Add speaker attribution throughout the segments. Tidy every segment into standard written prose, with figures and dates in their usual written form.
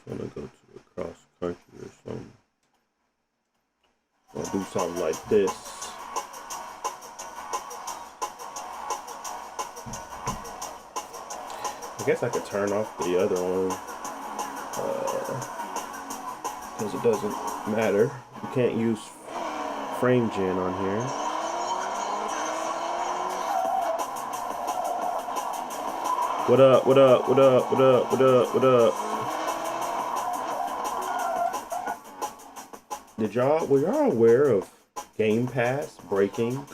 Speaker 1: just want to go to the cross country or something. I'll do something like this. I guess I could turn off the other one because it doesn't matter. You can't use frame gen on here. What up, what up, what up, what up, what up, what up? Were y'all aware of Game Pass breaking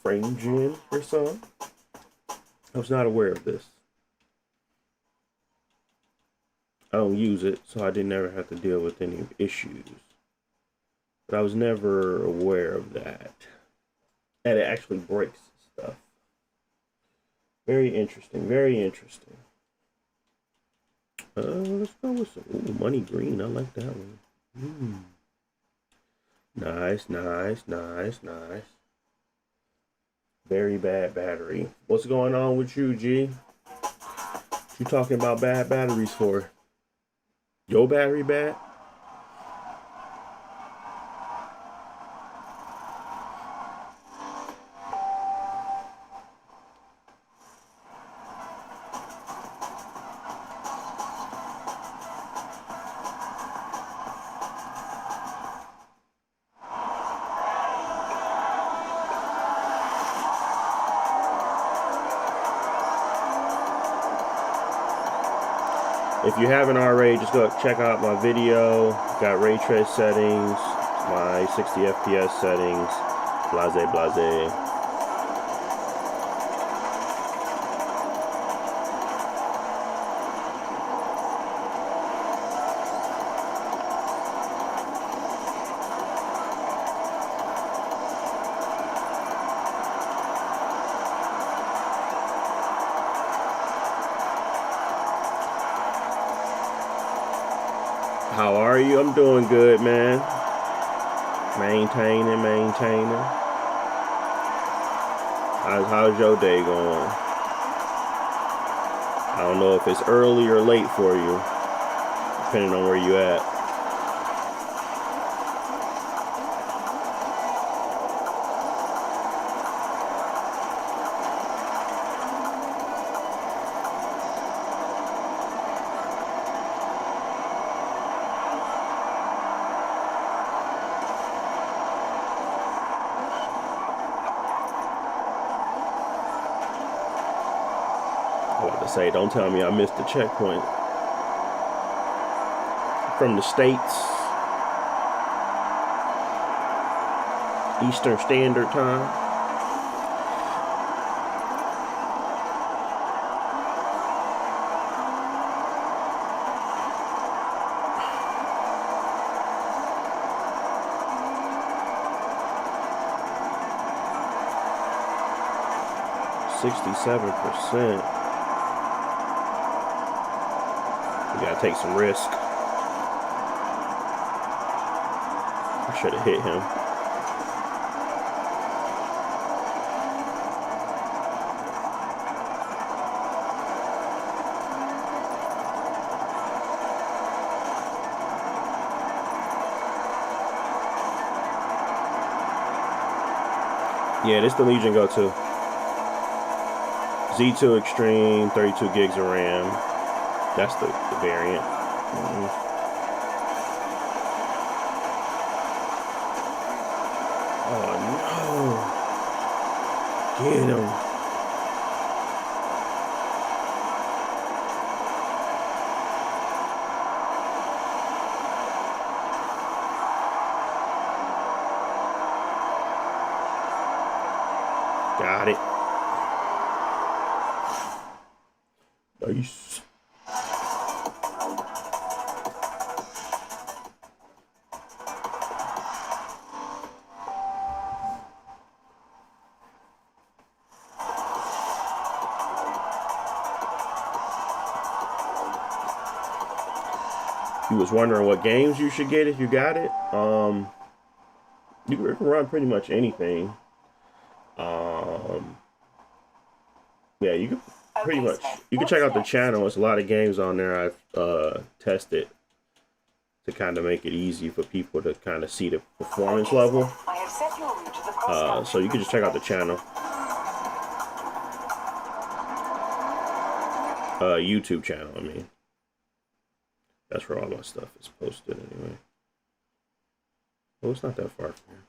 Speaker 1: frame gen or something? I was not aware of this. I don't use it, so I didn't ever have to deal with any issues. But I was never aware of that. That it actually breaks stuff. Very interesting, very interesting. Let's go with some money green. I like that one. Nice, nice, nice, nice. Very bad battery. What's going on with you, G? What you talking about bad batteries for? Your battery bad? If you haven't already, just go check out my video. Got ray trace settings, my 60 FPS settings, blase blase. How are you? I'm doing good, man. Maintaining. How's your day going? I don't know if it's early or late for you, depending on where you at. Say, don't tell me I missed the checkpoint. From the States, Eastern Standard Time. %67%. We gotta take some risk. I should have hit him. Yeah, this the Legion go to. Z2 Extreme, 32 gigs of RAM. That's the variant. Oh no. Get him. Got it. Nice. You was wondering what games you should get if you got it. You can run pretty much anything. Yeah, you can pretty much. You can check out the channel. There's a lot of games on there I've tested to kind of make it easy for people to kind of see the performance level. So you can just check out the channel. YouTube channel, I mean. That's where all my stuff is posted anyway. Oh, it's not that far from here.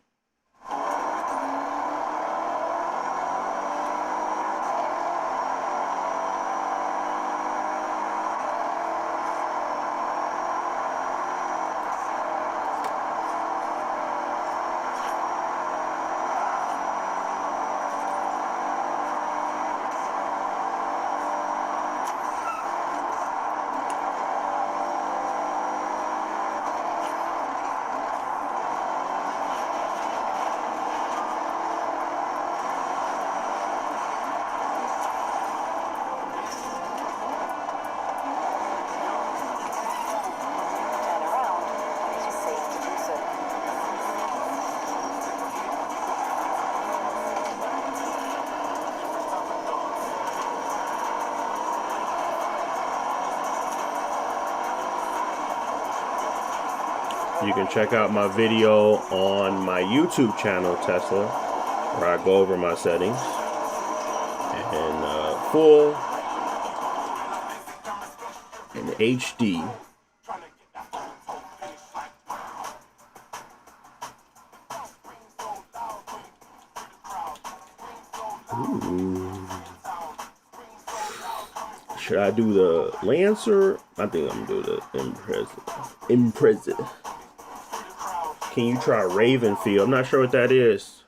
Speaker 1: You can check out my video on my YouTube channel, Tesla, where I go over my settings and full in HD. Ooh. Should I do the Lancer? I think I'm gonna do the Impreza. Can you try Ravenfield? I'm not sure what that is.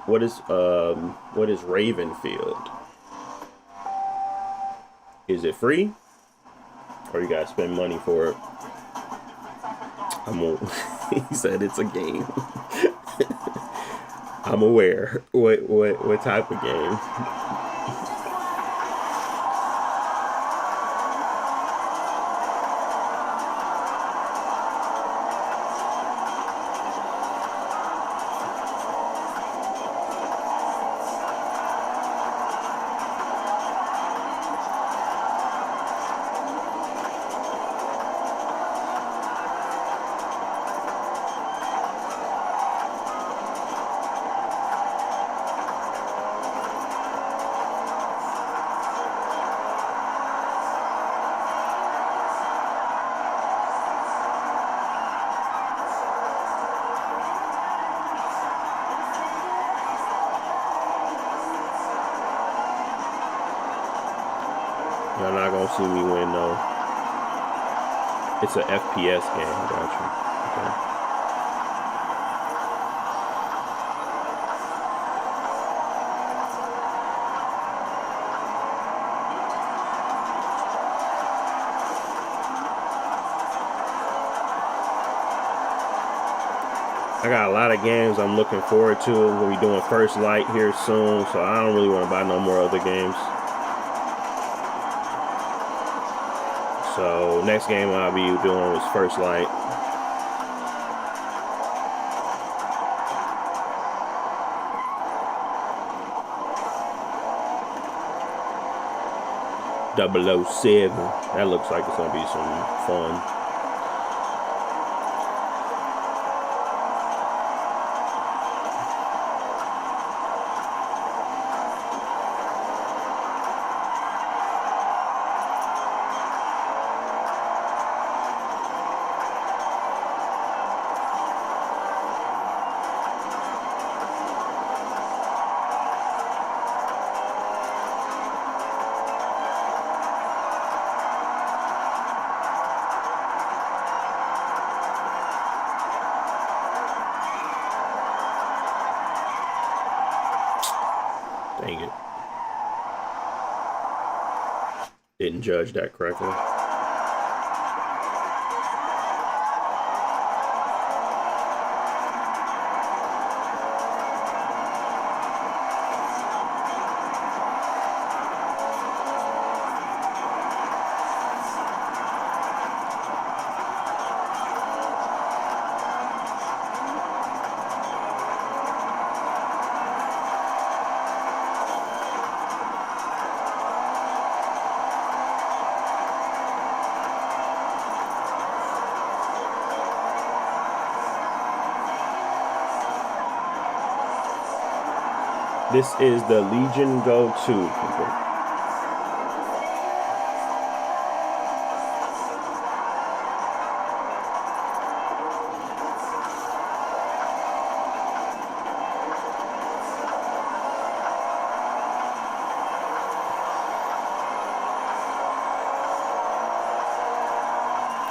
Speaker 1: What is Ravenfield? Is it free? Or you gotta spend money for it? He said it's a game. I'm aware. What type of game? You're not gonna see me win though. It's an FPS game, gotcha. Okay. I got a lot of games I'm looking forward to. We'll be doing First Light here soon, so I don't really want to buy no more other games. So next game I'll be doing is First Light. .007. That looks like it's gonna be some fun. Dang it. Didn't judge that correctly. This is the Legion Go 2, people.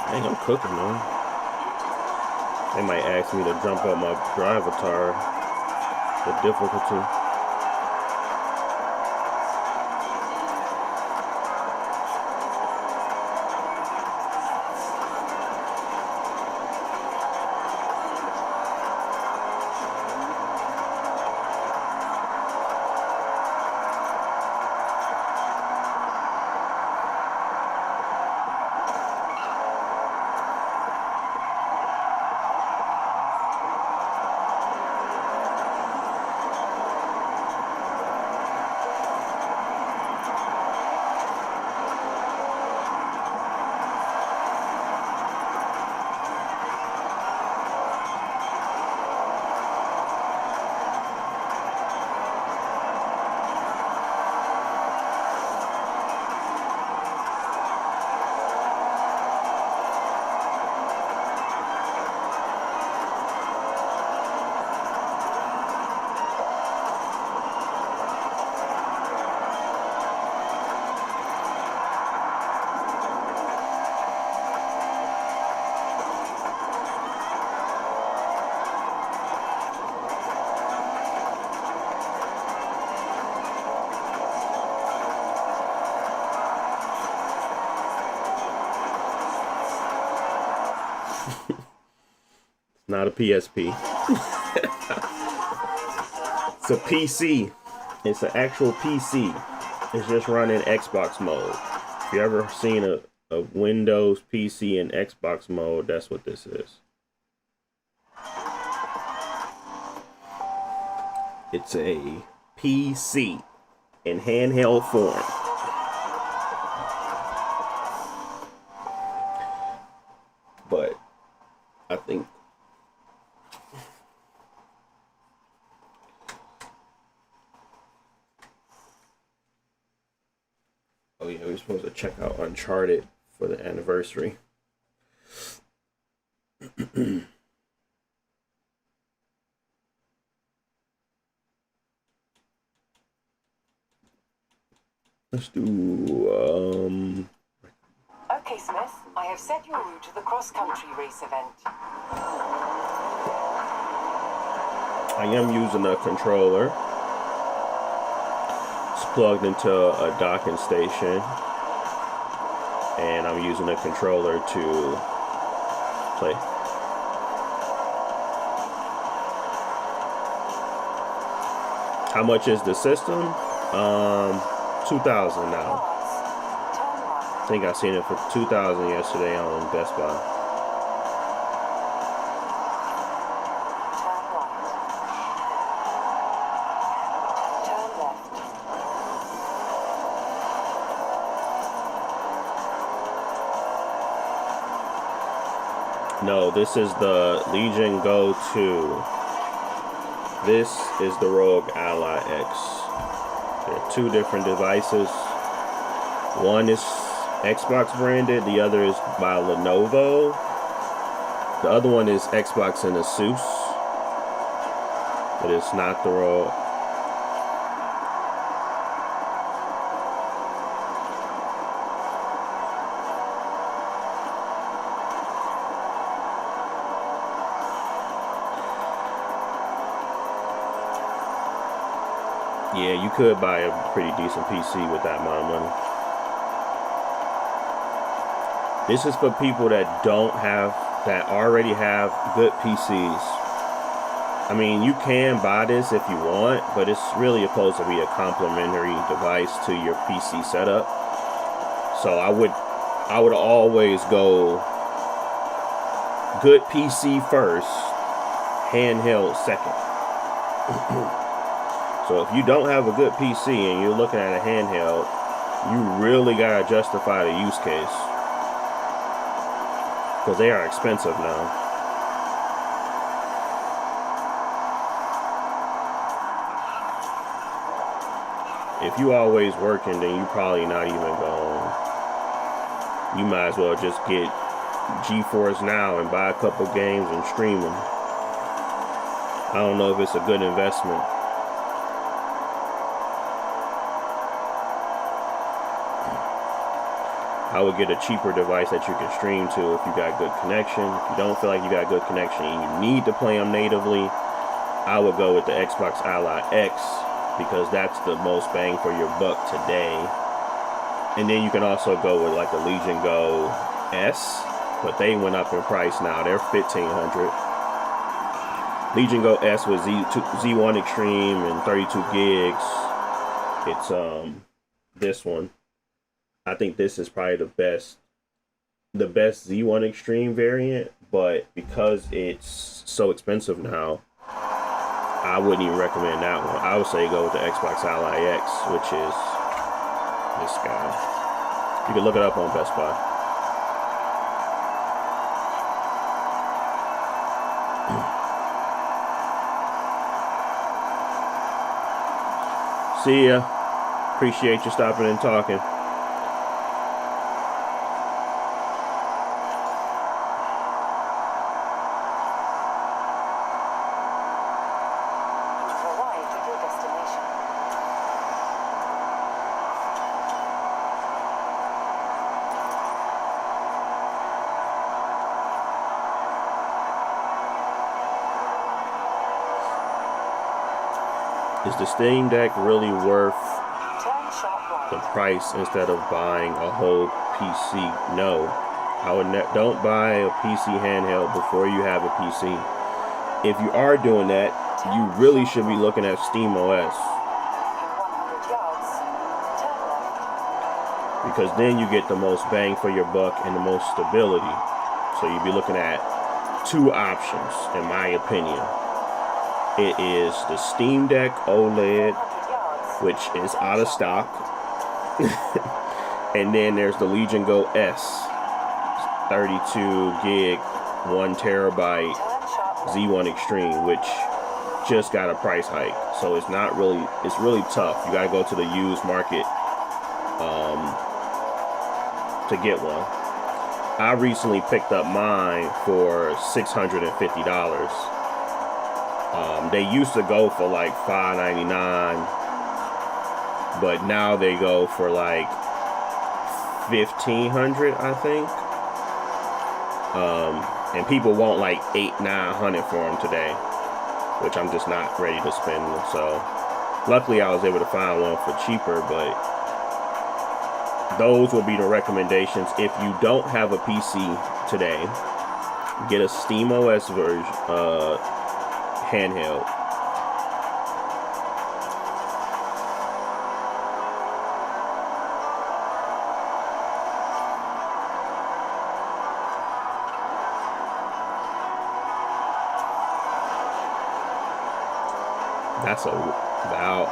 Speaker 1: Dang, I'm cooking, man. They might ask me to jump up my drivatar, the difficulty. Not a PSP. It's a PC. It's an actual PC. It's just running Xbox mode. If you ever seen a Windows PC in Xbox mode, that's what this is. It's a PC in handheld form. But I think oh yeah, we're supposed to check out Uncharted for the anniversary. Let's do
Speaker 2: Okay, Smith, I have set your route to the cross-country race event.
Speaker 1: I am using a controller. It's plugged into a docking station. And I'm using a controller to play. How much is the system? 2,000 now. I think I seen it for 2,000 yesterday on Best Buy.
Speaker 2: Turn left.
Speaker 1: No, this is the Legion Go 2. This is the Rogue Ally X. There are two different devices. One is Xbox branded, the other is by Lenovo. The other one is Xbox and Asus, but it's not the Rogue. Yeah, you could buy a pretty decent PC with that amount of money. This is for people that already have good PCs. I mean, you can buy this if you want, but it's really supposed to be a complementary device to your PC setup. So I would always go good PC first, handheld second. So if you don't have a good PC and you're looking at a handheld, you really gotta justify the use case, because they are expensive now. if you always working, then you probably not even going. You might as well just get GeForce Now and buy a couple games and stream them. I don't know if it's a good investment. I would get a cheaper device that you can stream to if you got good connection. If you don't feel like you got good connection and you need to play them natively, I would go with the Xbox Ally X because that's the most bang for your buck today. And then you can also go with like the Legion Go S, but they went up in price now. They're $1,500. Legion Go S with Z1 Extreme and 32 gigs. It's this one. I think this is probably the best Z1 Extreme variant, but because it's so expensive now, I wouldn't even recommend that one. I would say go with the Xbox Ally X, which is this guy. You can look it up on Best Buy. See ya. Appreciate you stopping and talking. Is the Steam Deck really worth the price instead of buying a whole PC? No. I would don't buy a PC handheld before you have a PC. If you are doing that, you really should be looking at Steam OS. Because then you get the most bang for your buck and the most stability. So you'd be looking at two options, in my opinion. It is the Steam Deck OLED, which is out of stock. And then there's the Legion Go S, 32 gig, 1 terabyte Z1 Extreme, which just got a price hike. So it's not really, it's really tough. You got to go to the used market to get one. I recently picked up mine for $650. They used to go for like $599, but now they go for like $1,500, I think. And people want like $800-900 for them today, which I'm just not ready to spend. So luckily I was able to find one for cheaper, but those will be the recommendations. If you don't have a PC today, get a SteamOS version, handheld. That's a wow.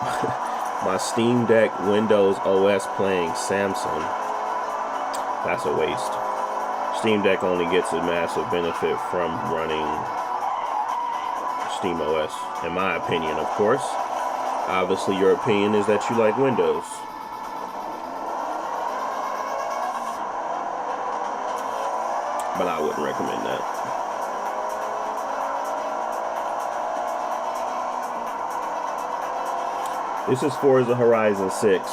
Speaker 1: My Steam Deck Windows OS playing Samsung. That's a waste. Steam Deck only gets a massive benefit from running Steam OS, in my opinion, of course. Obviously, your opinion is that you like Windows. But I wouldn't recommend that. This is Forza Horizon 6.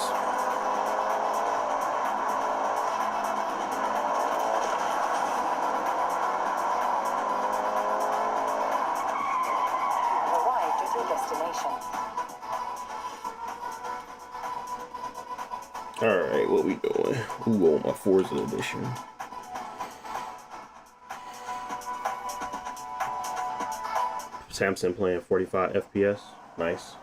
Speaker 1: Alright, what we doing? Ooh, my Forza edition. Samsung playing 45 FPS. Nice.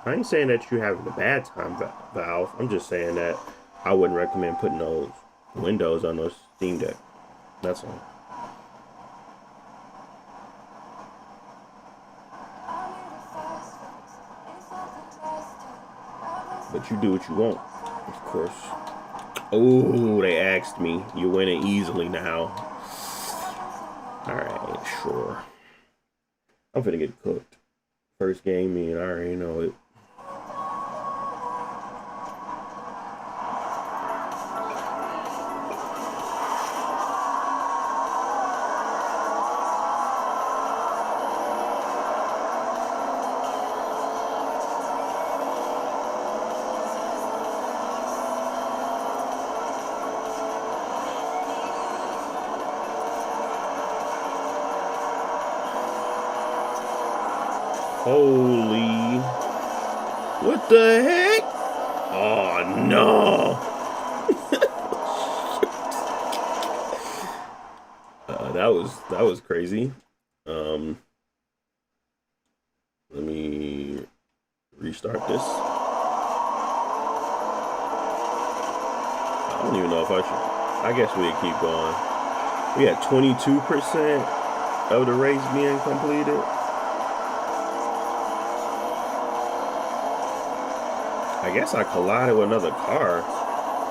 Speaker 1: I ain't saying that you're having a bad time, Valve. I'm just saying that I wouldn't recommend putting those Windows on those Steam Deck. That's all. But you do what you want, of course. Oh, they asked me. You're winning easily now. Alright, sure. I'm finna get cooked. First game in, I already know it. Holy. What the heck? Oh, no. That was crazy. Let me restart this. I don't even know if I should. I guess we'd keep going. We had 22% of the race being completed. I guess I collided with another car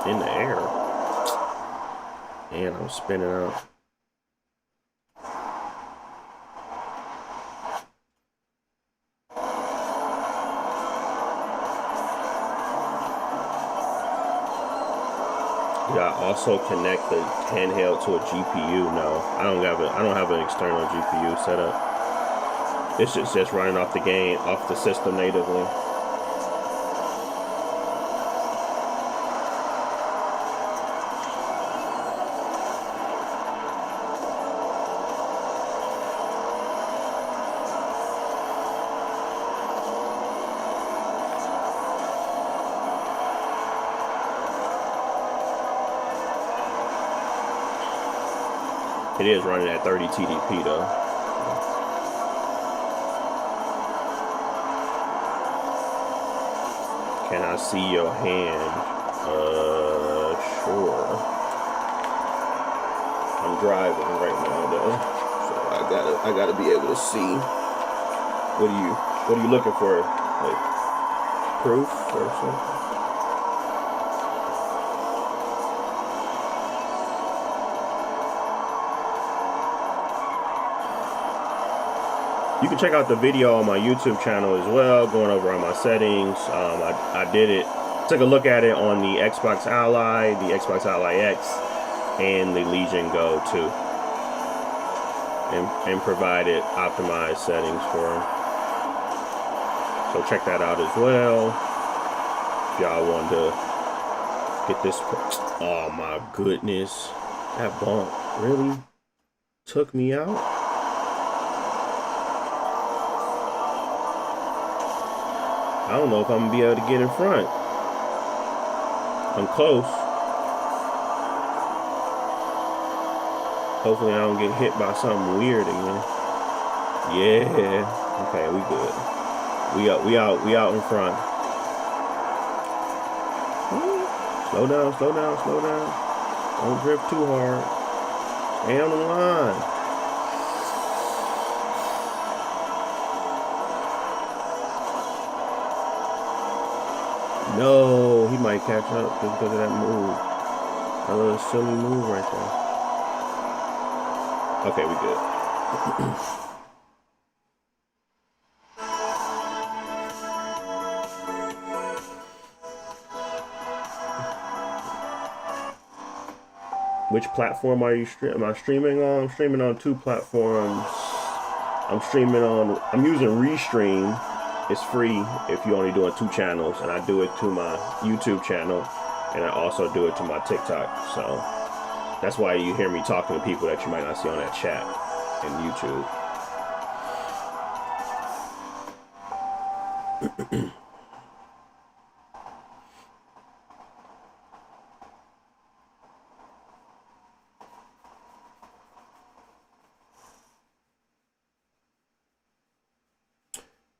Speaker 1: in the air. And I'm spinning out. Did I also connect the handheld to a GPU? No, I don't have an external GPU set up. This is just running off the system natively. It is running at 30 TDP though. Can I see your hand? Sure. I'm driving right now though, so I gotta be able to see. What are you looking for? Like proof or something? You can check out the video on my YouTube channel as well, going over all my settings. I did it, took a look at it on the Xbox Ally, the Xbox Ally X, and the Legion Go too, and provided optimized settings for them. So check that out as well. If y'all want to get this. Oh my goodness, that bump really took me out. I don't know if I'm gonna be able to get in front. I'm close. Hopefully I don't get hit by something weird again. Yeah. Okay, we good. We out in front. Slow down. Don't drift too hard. Stay on the line. No, he might catch up just because of that move. A little silly move right there. Okay, we good. Which platform are you am I streaming on? I'm streaming on 2 platforms. I'm using Restream. It's free if you're only doing 2 channels, and I do it to my YouTube channel, and I also do it to my TikTok. So that's why you hear me talking to people that you might not see on that chat in YouTube.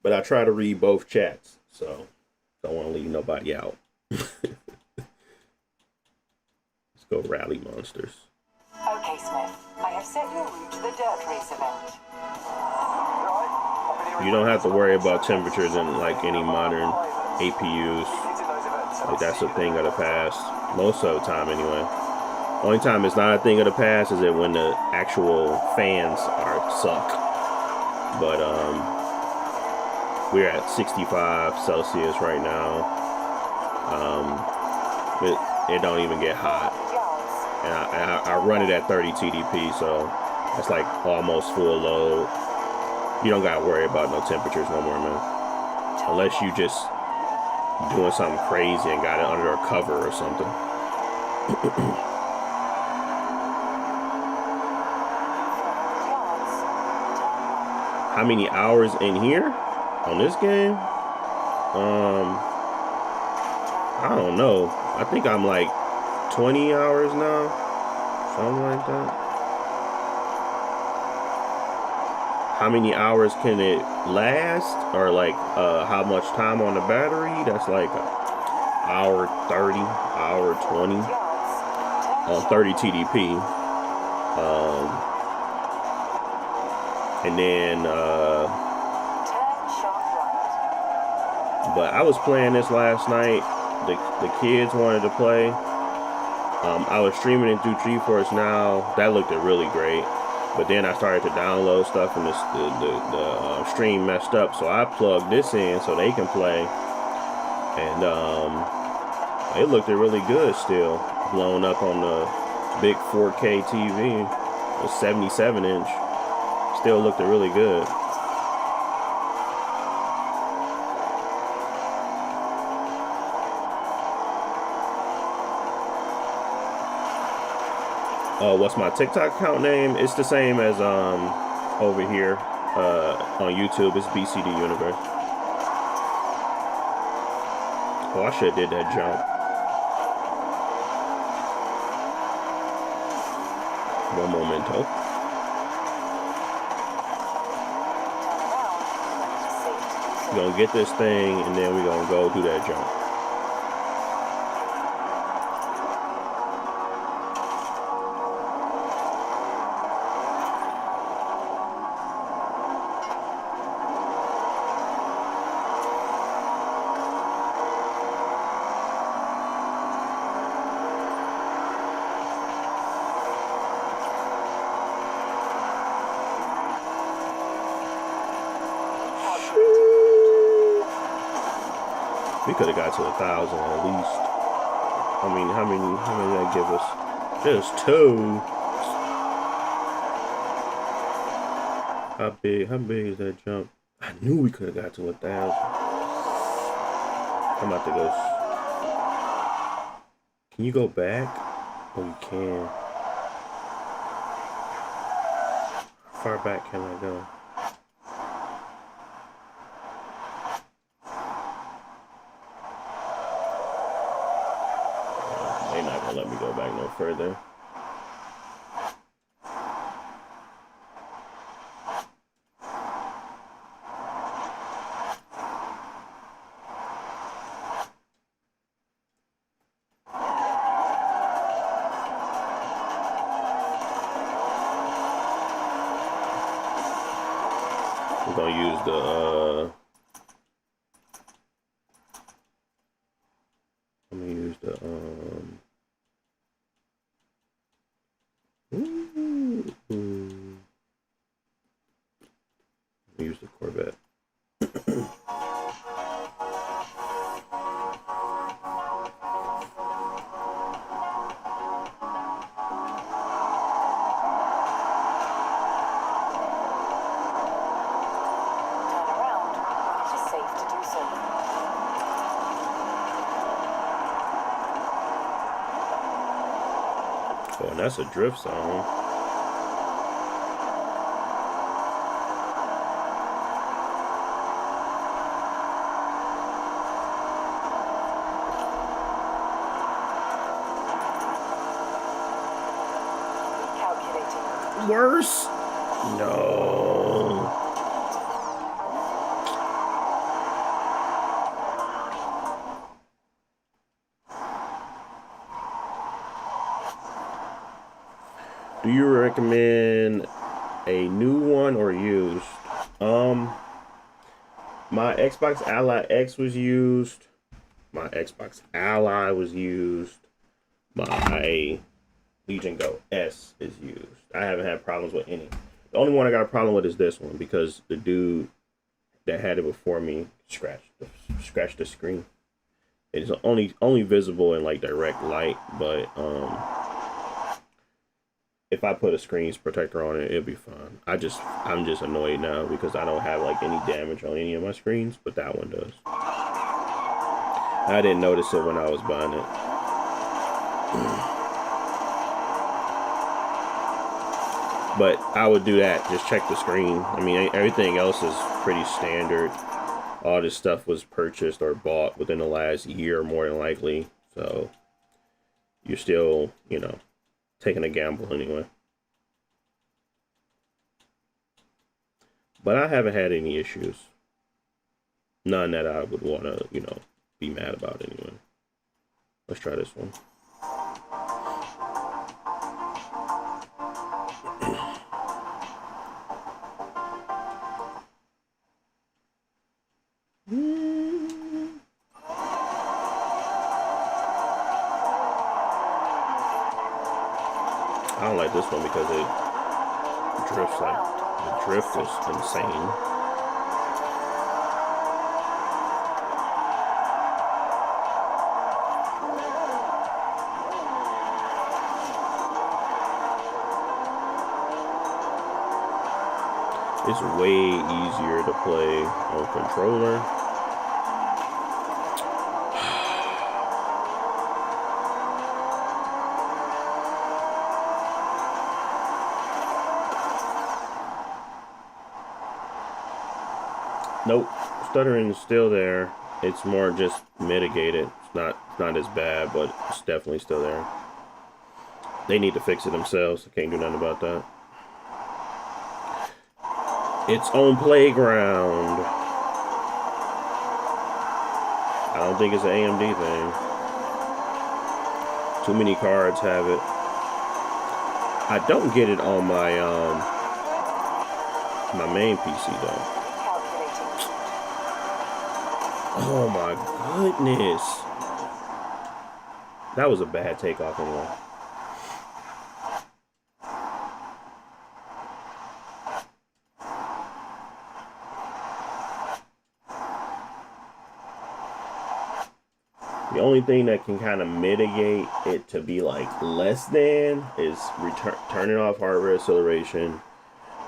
Speaker 1: But I try to read both chats, so don't want to leave nobody out. Let's go rally monsters.
Speaker 2: Okay, Smith. I have set your route to the dirt race event.
Speaker 1: You don't have to worry about temperatures in like any modern APUs. Like that's a thing of the past. Most of the time anyway. Only time it's not a thing of the past is that when the actual fans suck. But we're at 65 Celsius right now. It don't even get hot. And I run it at 30 TDP, so that's like almost full load. You don't gotta worry about no temperatures no more, man. Unless you just doing something crazy and got it under a cover or something. How many hours in here? On this game, I don't know. I think I'm like 20 hours now, something like that. How many hours can it last, or like how much time on the battery? That's like hour 30, hour 20 on 30 TDP. And then but I was playing this last night. The kids wanted to play. I was streaming it through GeForce Now. That looked really great. But then I started to download stuff, and the stream messed up. So I plugged this in so they can play, and it looked really good still, blown up on the big 4K TV, the 77-inch. Still looked really good. What's my TikTok account name? It's the same as over here on YouTube. It's BCD Universe. Oh, I should have did that jump. One momento. We're gonna get this thing, and then we're gonna go do that jump. We could have got to 1,000 at least. I mean, how many did that give us? Just 2. How big is that jump? I knew we could have got to 1,000. I'm about to go. Can you go back? Oh, you can. How far back can I go? They're not gonna let me go back no further. We're gonna use the I'm gonna use the use the Corvette. Oh, and that's a drift zone. Worse? No. Do you recommend a new one or used? My Xbox Ally X was used. My Xbox Ally was used. My Legion Go S is used. I haven't had problems with any. The only one I got a problem with is this one, because the dude that had it before me scratched the screen. It's only visible in like direct light, but if I put a screen protector on it, it'll be fine. I'm just annoyed now because I don't have like any damage on any of my screens, but that one does. I didn't notice it when I was buying it. But I would do that. Just check the screen. I mean, everything else is pretty standard. all this stuff was purchased or bought within the last year, more than likely. So you're still, you know, taking a gamble anyway. But I haven't had any issues. None that I would want to, you know, be mad about anyway. Let's try this one. I don't like this one because it drifts like the drift is insane. It's way easier to play on controller. Nope, stuttering is still there. It's more just mitigated. It's not as bad, but it's definitely still there. They need to fix it themselves. I can't do nothing about that. Its own playground. I don't think it's an AMD thing. Too many cards have it. I don't get it on my my main PC though. Oh my goodness. That was a bad takeoff anyway. The only thing that can kind of mitigate it to be like less than is turning off hardware acceleration,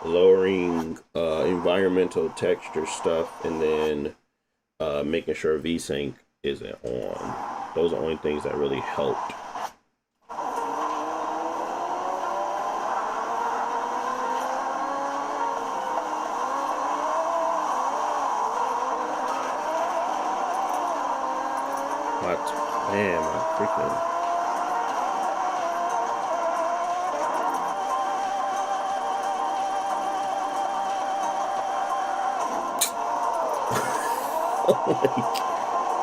Speaker 1: lowering environmental texture stuff, and then making sure VSync isn't on. Those are the only things that really helped. Man, my freaking...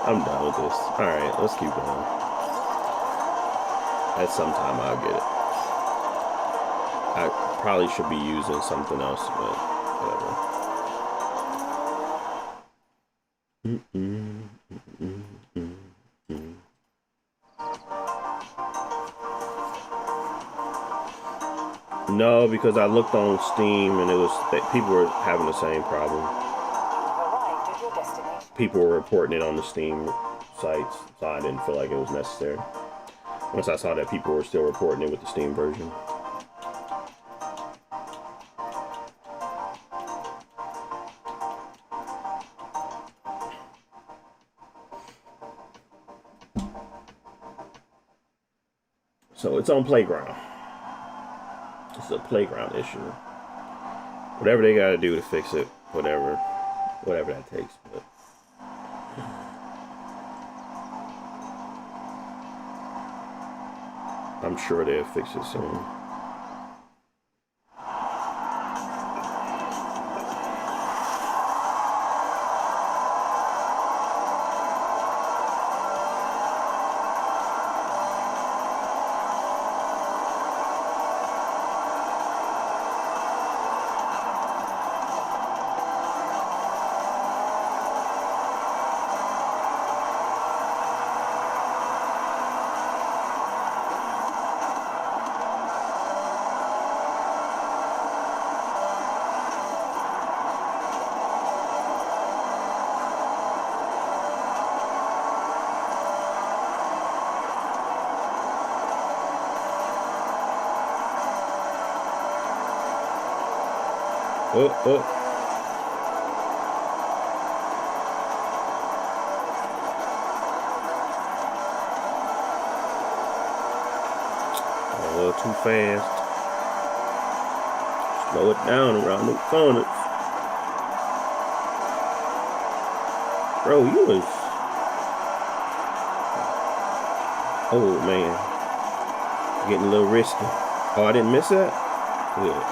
Speaker 1: I'm done with this. Alright, let's keep going. At some time I'll get it. I probably should be using something else, but whatever. No, because I looked on Steam and it was people were having the same problem. People were reporting it on the Steam sites, so I didn't feel like it was necessary. Once I saw that people were still reporting it with the Steam version. So it's on Playground. It's a Playground issue. Whatever they gotta do to fix it, whatever that takes. But I'm sure they'll fix it soon. Oh. A little too fast. Slow it down around the corners. Bro, you was... Oh, man. Getting a little risky. Oh, I didn't miss that? Good.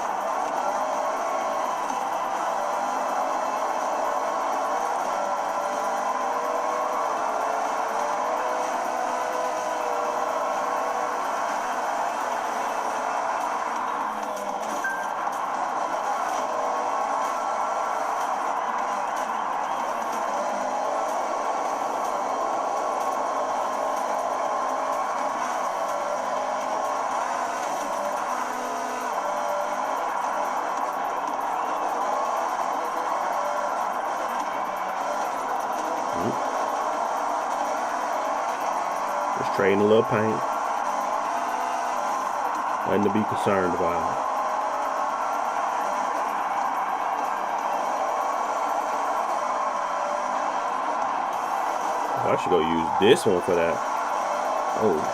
Speaker 1: Just trading a little paint. Nothing to be concerned about. Oh, I should go use this one for that. Oh.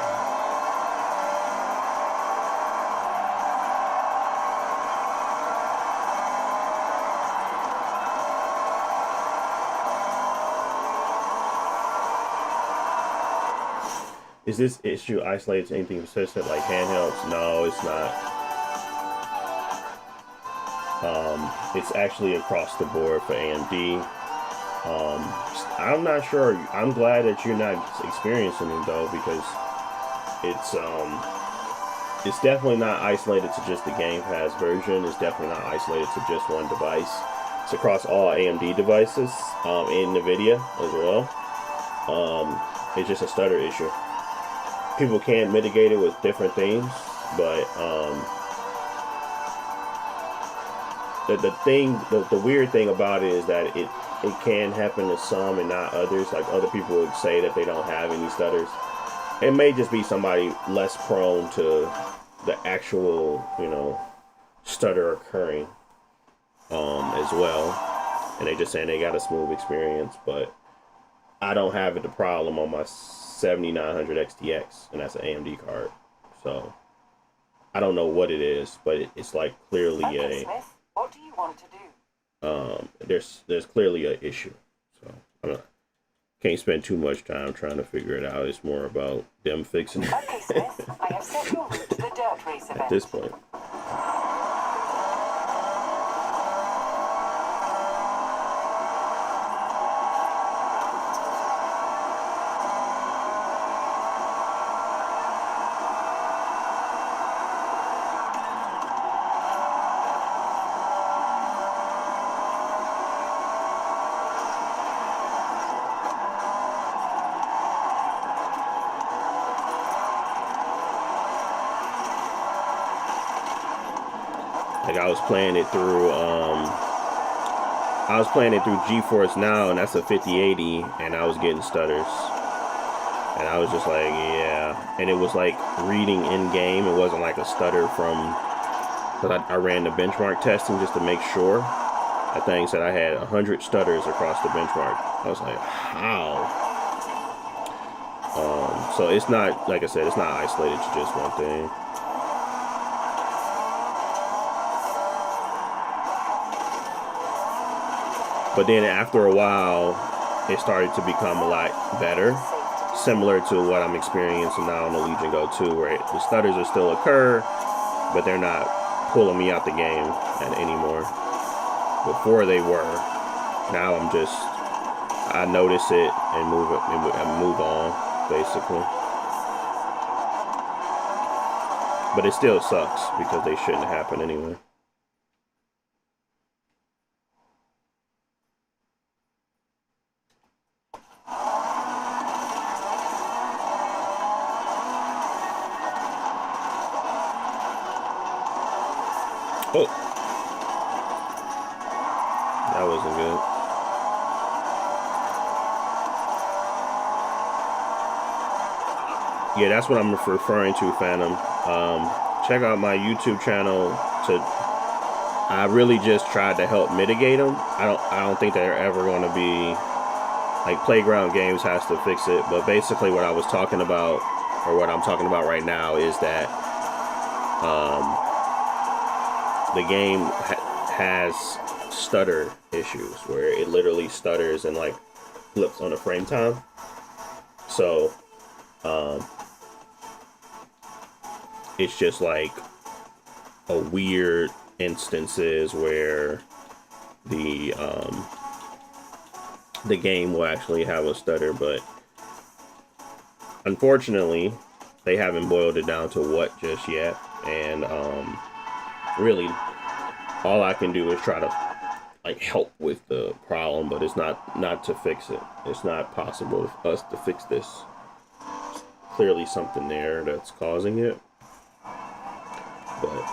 Speaker 1: Is this issue isolated to anything consistent like handhelds? No, it's not. It's actually across the board for AMD. I'm not sure. I'm glad that you're not experiencing it though, because it's definitely not isolated to just the Game Pass version. It's definitely not isolated to just one device. It's across all AMD devices, and NVIDIA as well. It's just a stutter issue. People can mitigate it with different things, but the weird thing about it is that it can happen to some and not others. Like other people would say that they don't have any stutters. It may just be somebody less prone to the actual, stutter occurring as well, and they just saying they got a smooth experience. But I don't have the problem on my 7900 XTX, and that's an AMD card. So I don't know what it is, but it's like clearly
Speaker 2: okay, Smith, what do you want to do?
Speaker 1: There's clearly an issue. So can't spend too much time trying to figure it out. It's more about them fixing it.
Speaker 2: Okay, Smith, I have set your route to the dirt race event.
Speaker 1: At this point. Like I was playing it through GeForce Now, and that's a 5080, and I was getting stutters. And I was just like, yeah. And it was like reading in game. It wasn't like a stutter from, because I ran the benchmark testing just to make sure. That thing said I had 100 stutters across the benchmark. I was like, how? So it's not, like I said, it's not isolated to just one thing. But then after a while, it started to become a lot better, similar to what I'm experiencing now on the Legion Go 2, where the stutters are still occur, but they're not pulling me out the game anymore. Before they were. Now I notice it and move on, basically. But it still sucks because they shouldn't happen anyway. Oh, that wasn't good. Yeah, that's what I'm referring to, Phantom. Check out my YouTube channel. I really just tried to help mitigate them. I don't think they're ever going to be like Playground Games has to fix it. But basically, what I was talking about, or what I'm talking about right now, is that the game has stutter issues where it literally stutters and like flips on the frame time. So it's just like a weird instances where the game will actually have a stutter, but unfortunately they haven't boiled it down to what just yet. And really all I can do is try to like help with the problem, but it's not to fix it. It's not possible for us to fix this. It's clearly something there that's causing it, but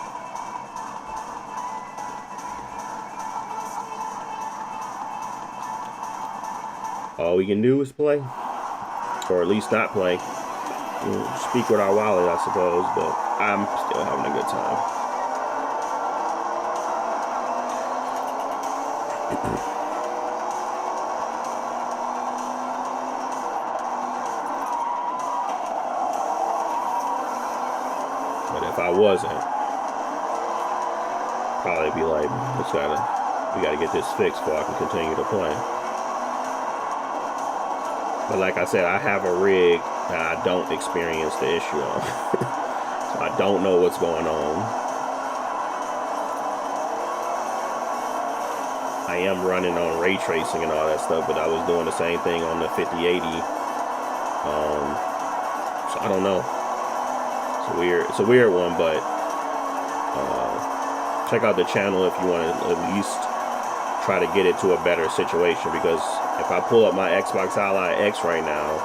Speaker 1: all we can do is play, or at least not play. Speak with our wallet, I suppose, but I'm still having a good time. But if I wasn't, probably be like, we gotta get this fixed before I can continue to play. But like I said, I have a rig that I don't experience the issue on. So I don't know what's going on. I am running on ray tracing and all that stuff, but I was doing the same thing on the 5080. So I don't know. It's a weird one, but check out the channel if you want to at least try to get it to a better situation, because if I pull up my Xbox Ally X right now,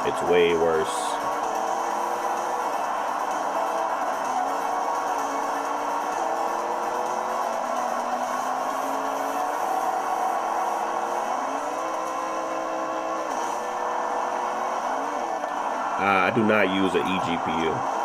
Speaker 1: it's way worse. I do not use an eGPU.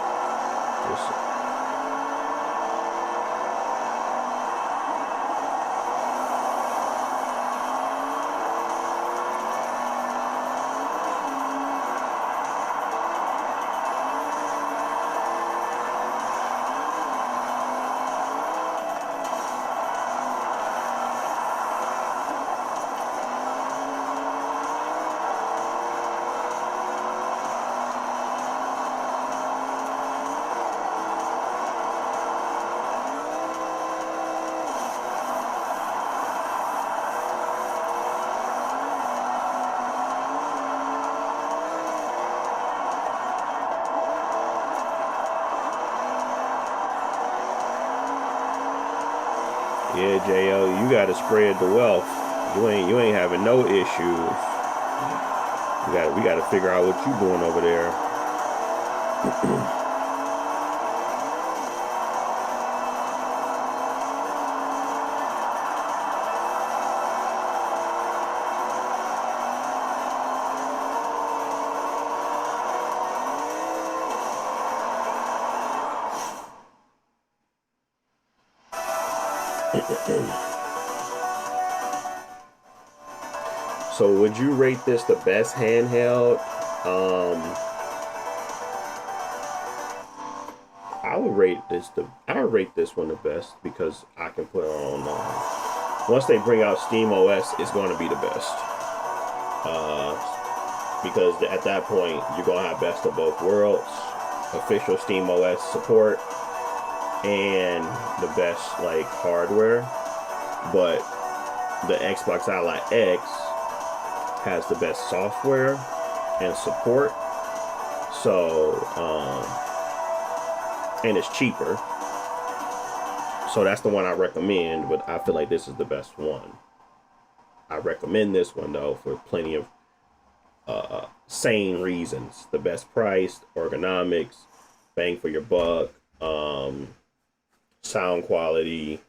Speaker 1: Yeah, JL, you gotta spread the wealth. You ain't having no issues. We gotta figure out what you doing over there. So would you rate this the best handheld? I would rate this one the best, because I can put on once they bring out Steam OS, it's going to be the best. Because at that point you're going to have best of both worlds, official Steam OS support, and the best like hardware. But the Xbox Ally X has the best software and support, so and it's cheaper, so that's the one I recommend. But I feel like this is the best one. I recommend this one though for plenty of sane reasons. The best price, ergonomics, bang for your buck, sound quality.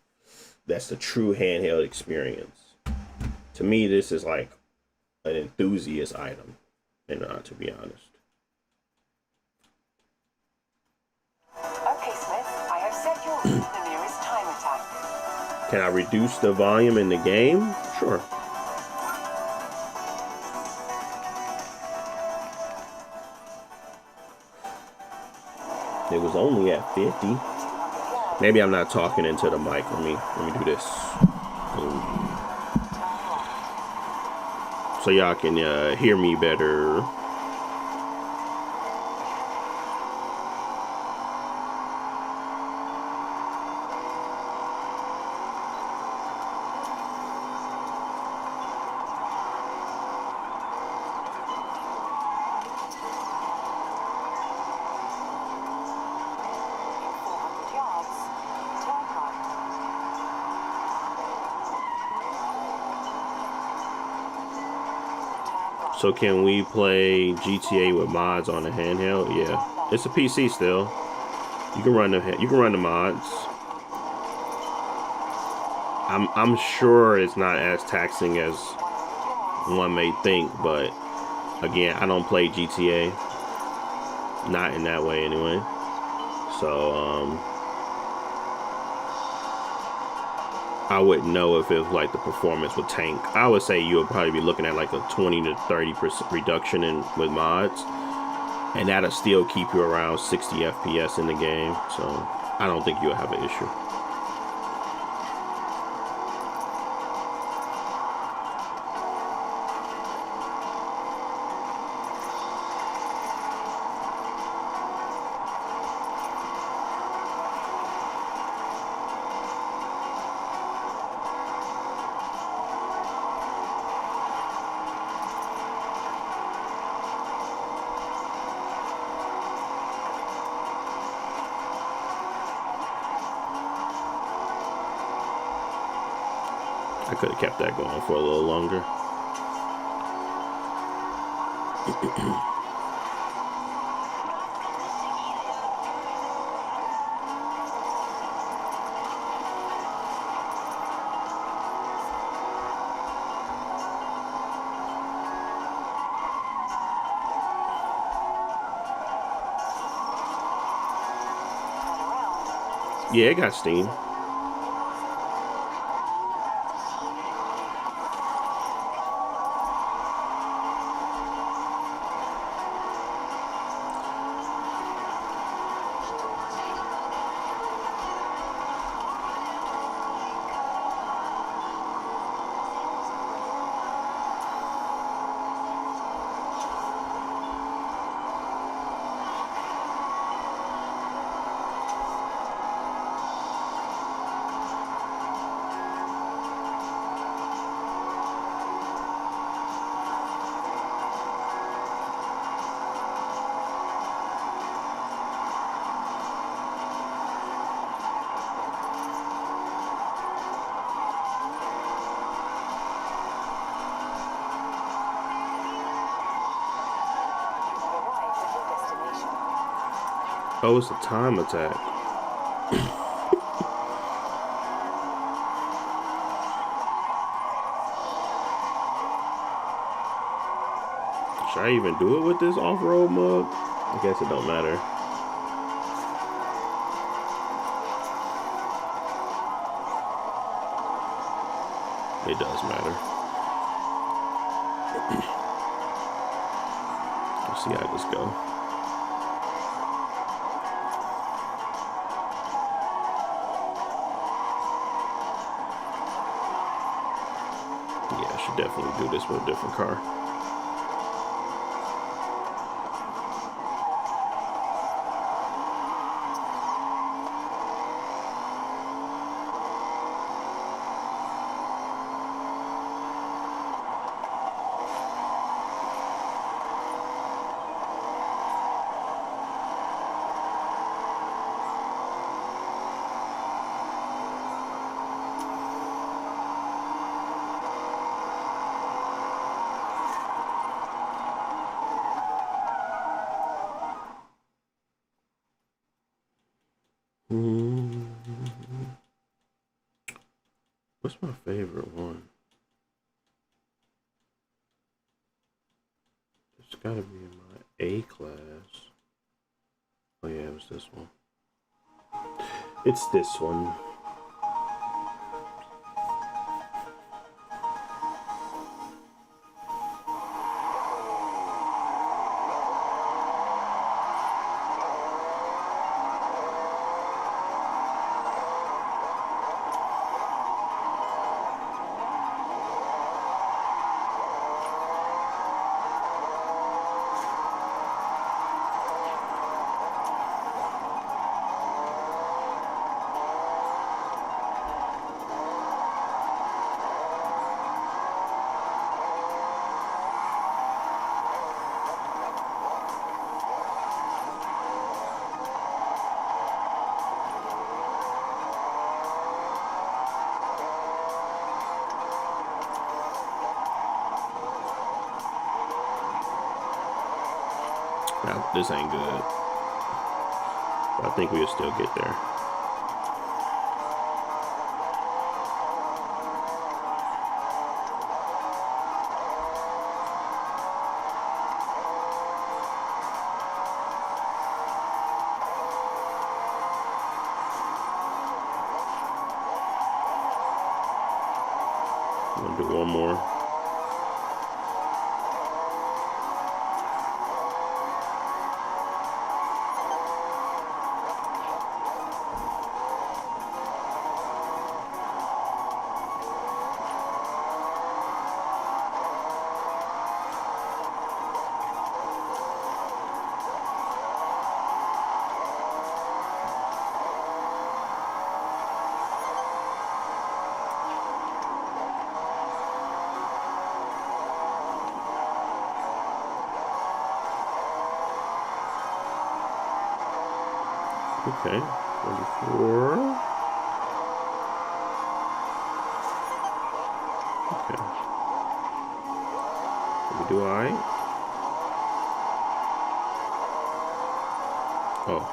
Speaker 1: That's the true handheld experience. To me, this is like an enthusiast item, and to be honest.
Speaker 2: Okay, Smith, I have set your route to the nearest time attack.
Speaker 1: Can I reduce the volume in the game? Sure. It was only at 50. Maybe I'm not talking into the mic. Let me do this. so y'all can hear me better. So can we play GTA with mods on the handheld? Yeah, it's a PC still. You can run the mods. I'm sure it's not as taxing as one may think, but again, I don't play GTA, not in that way anyway. So I wouldn't know if it was like the performance would tank. I would say you would probably be looking at like a 20 to 30% reduction in with mods, and that'll still keep you around 60 FPS in the game. So I don't think you'll have an issue. I could have kept that going for a little longer. Yeah, it got Steam. Oh, it's a time attack. Should I even do it with this off-road mug? I guess it don't matter. It does matter. Let's see how this go. Yeah, I should definitely do this with a different car. What's my favorite one? It's gotta be in my A class. Oh yeah, it was this one. It's this one. Now, this ain't good. But I think we'll still get there. I'm gonna do one more. Okay, 44. Okay. Did we do all right? Oh.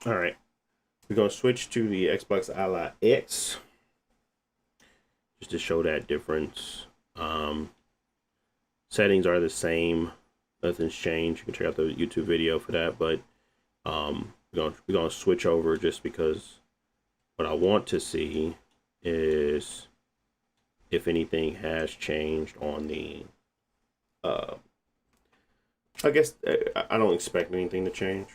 Speaker 1: All right, we're gonna switch to the Xbox Ally X just to show that difference. Settings are the same, nothing's changed. You can check out the YouTube video for that, but we're gonna switch over just because what I want to see is if anything has changed on the. I guess I don't expect anything to change,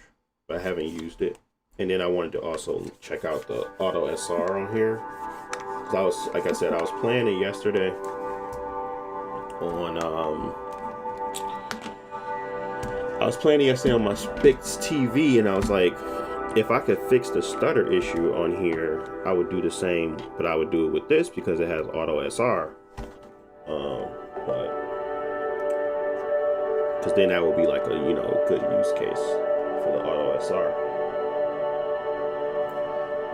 Speaker 1: but I haven't used it. And then I wanted to also check out the Auto SR on here. I was, like I said, I was playing it yesterday on on my fixed TV, and I was like, if I could fix the stutter issue on here, I would do the same, but I would do it with this because it has Auto SR. But because then that would be like a good use case for the Auto SR.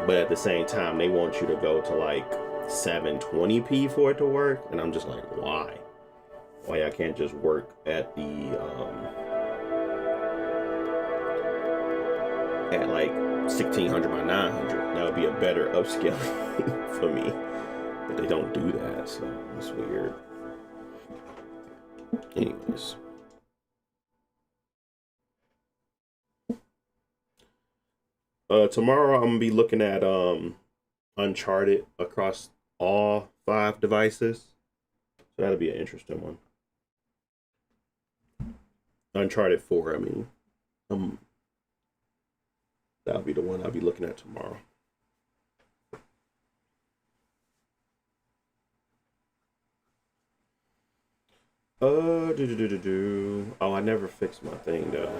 Speaker 1: But at the same time, they want you to go to like 720p for it to work, and I'm just like, why? Why I can't just work at the at like 1600 by 900? That would be a better upscaling for me. But they don't do that, so it's weird. Anyways. Tomorrow I'm gonna be looking at Uncharted across all 5 devices. So that'll be an interesting one. Uncharted 4, I mean. That'll be the one I'll be looking at tomorrow. Oh, I never fixed my thing though.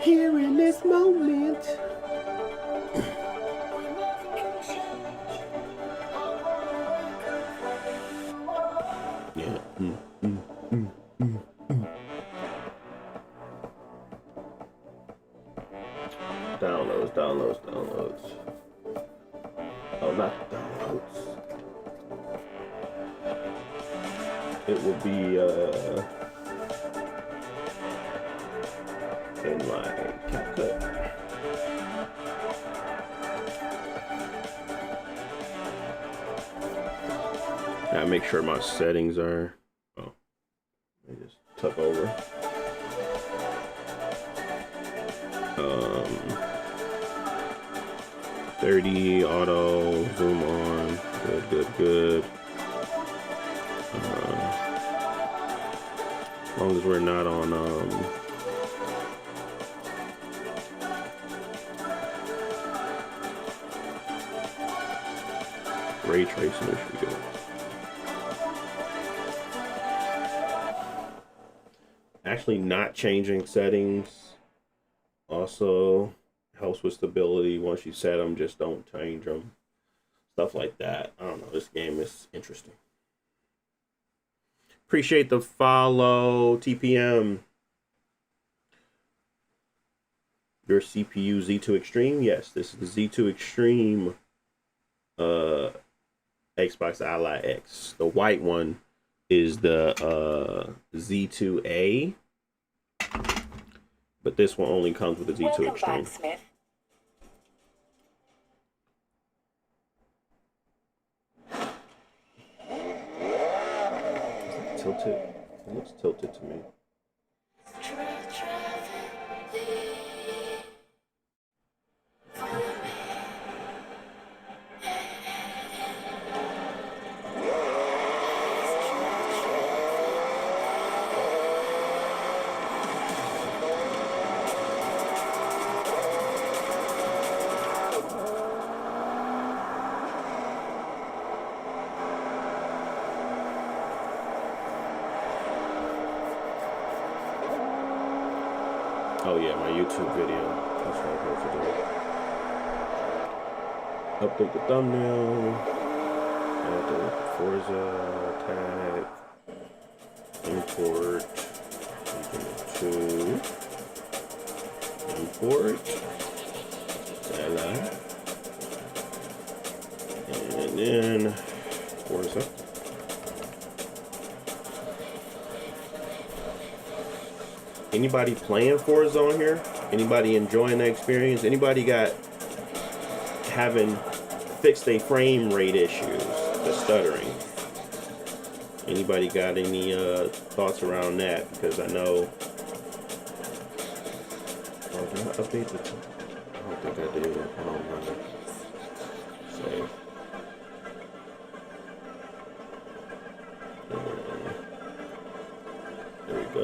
Speaker 1: Here in this moment. Yeah. Downloads. Oh, not downloads. It will be in my CapCut. I gotta make sure my settings are. Oh, let me just tuck over. 30 auto zoom on. Good. As long as we're not on ray tracing, it should be good. Actually, not changing settings also helps with stability. Once you set them, just don't change them. Stuff like that. I don't know. This game is interesting. Appreciate the follow, TPM. Your CPU Z2 Extreme? Yes, this is the Z2 Extreme Xbox Ally X. The white one is the Z2A. But this one only comes with the Z2
Speaker 2: Welcome
Speaker 1: Extreme.
Speaker 2: back, Smith.
Speaker 1: Tilted? It looks tilted to me. Oh yeah, my YouTube video. That's what I'm supposed to do. Update the thumbnail. Add the Forza tag. Import. Import. Ally. And then Forza. Anybody playing Forza on here? Anybody enjoying the experience? Anybody having fixed their frame rate issues, the stuttering? Anybody got any thoughts around that? Because I know. Oh, did I update the? I don't think I did. I don't remember. Save. There we go.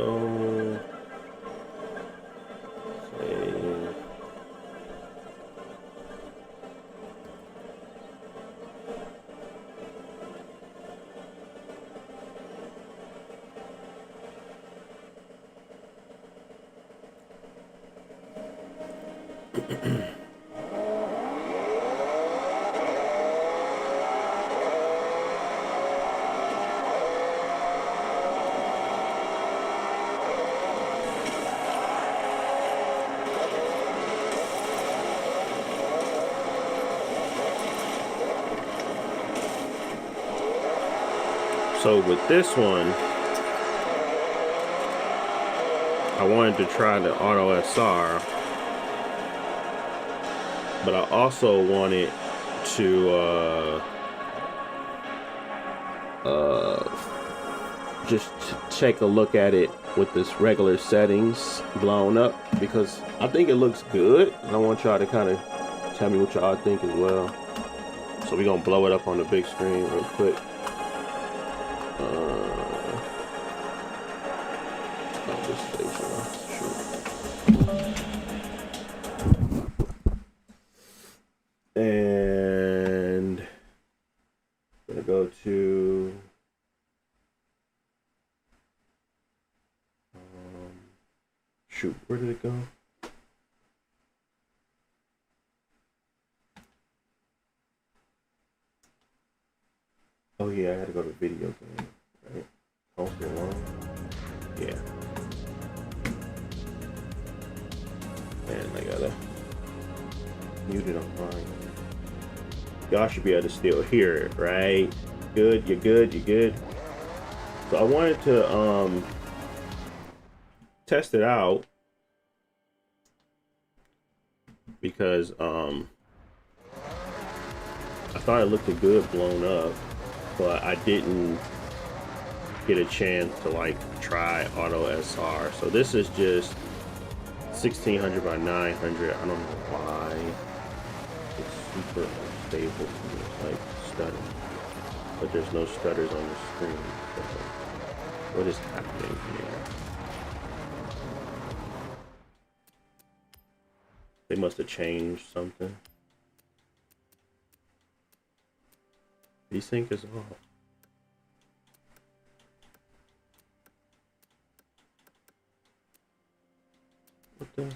Speaker 1: So with this one, I wanted to try the Auto SR, but I also wanted to just take a look at it with this regular settings blown up, because I think it looks good, and I want y'all to kind of tell me what y'all think as well. So we're gonna blow it up on the big screen real quick. And I'm gonna go to shoot, where did it go? Oh yeah, I had to go to video game, right? Console one. Yeah. And I gotta mute it on mine. Y'all should be able to still hear it, right? Good, you're good, you're good. So I wanted to test it out because I thought it looked good blown up. but I didn't get a chance to like try auto SR. So this is just 1600 by 900. I don't know why it's super unstable and it's like stuttering, but there's no stutters on the screen. So what is happening here? They must have changed something. Desync is off. What the?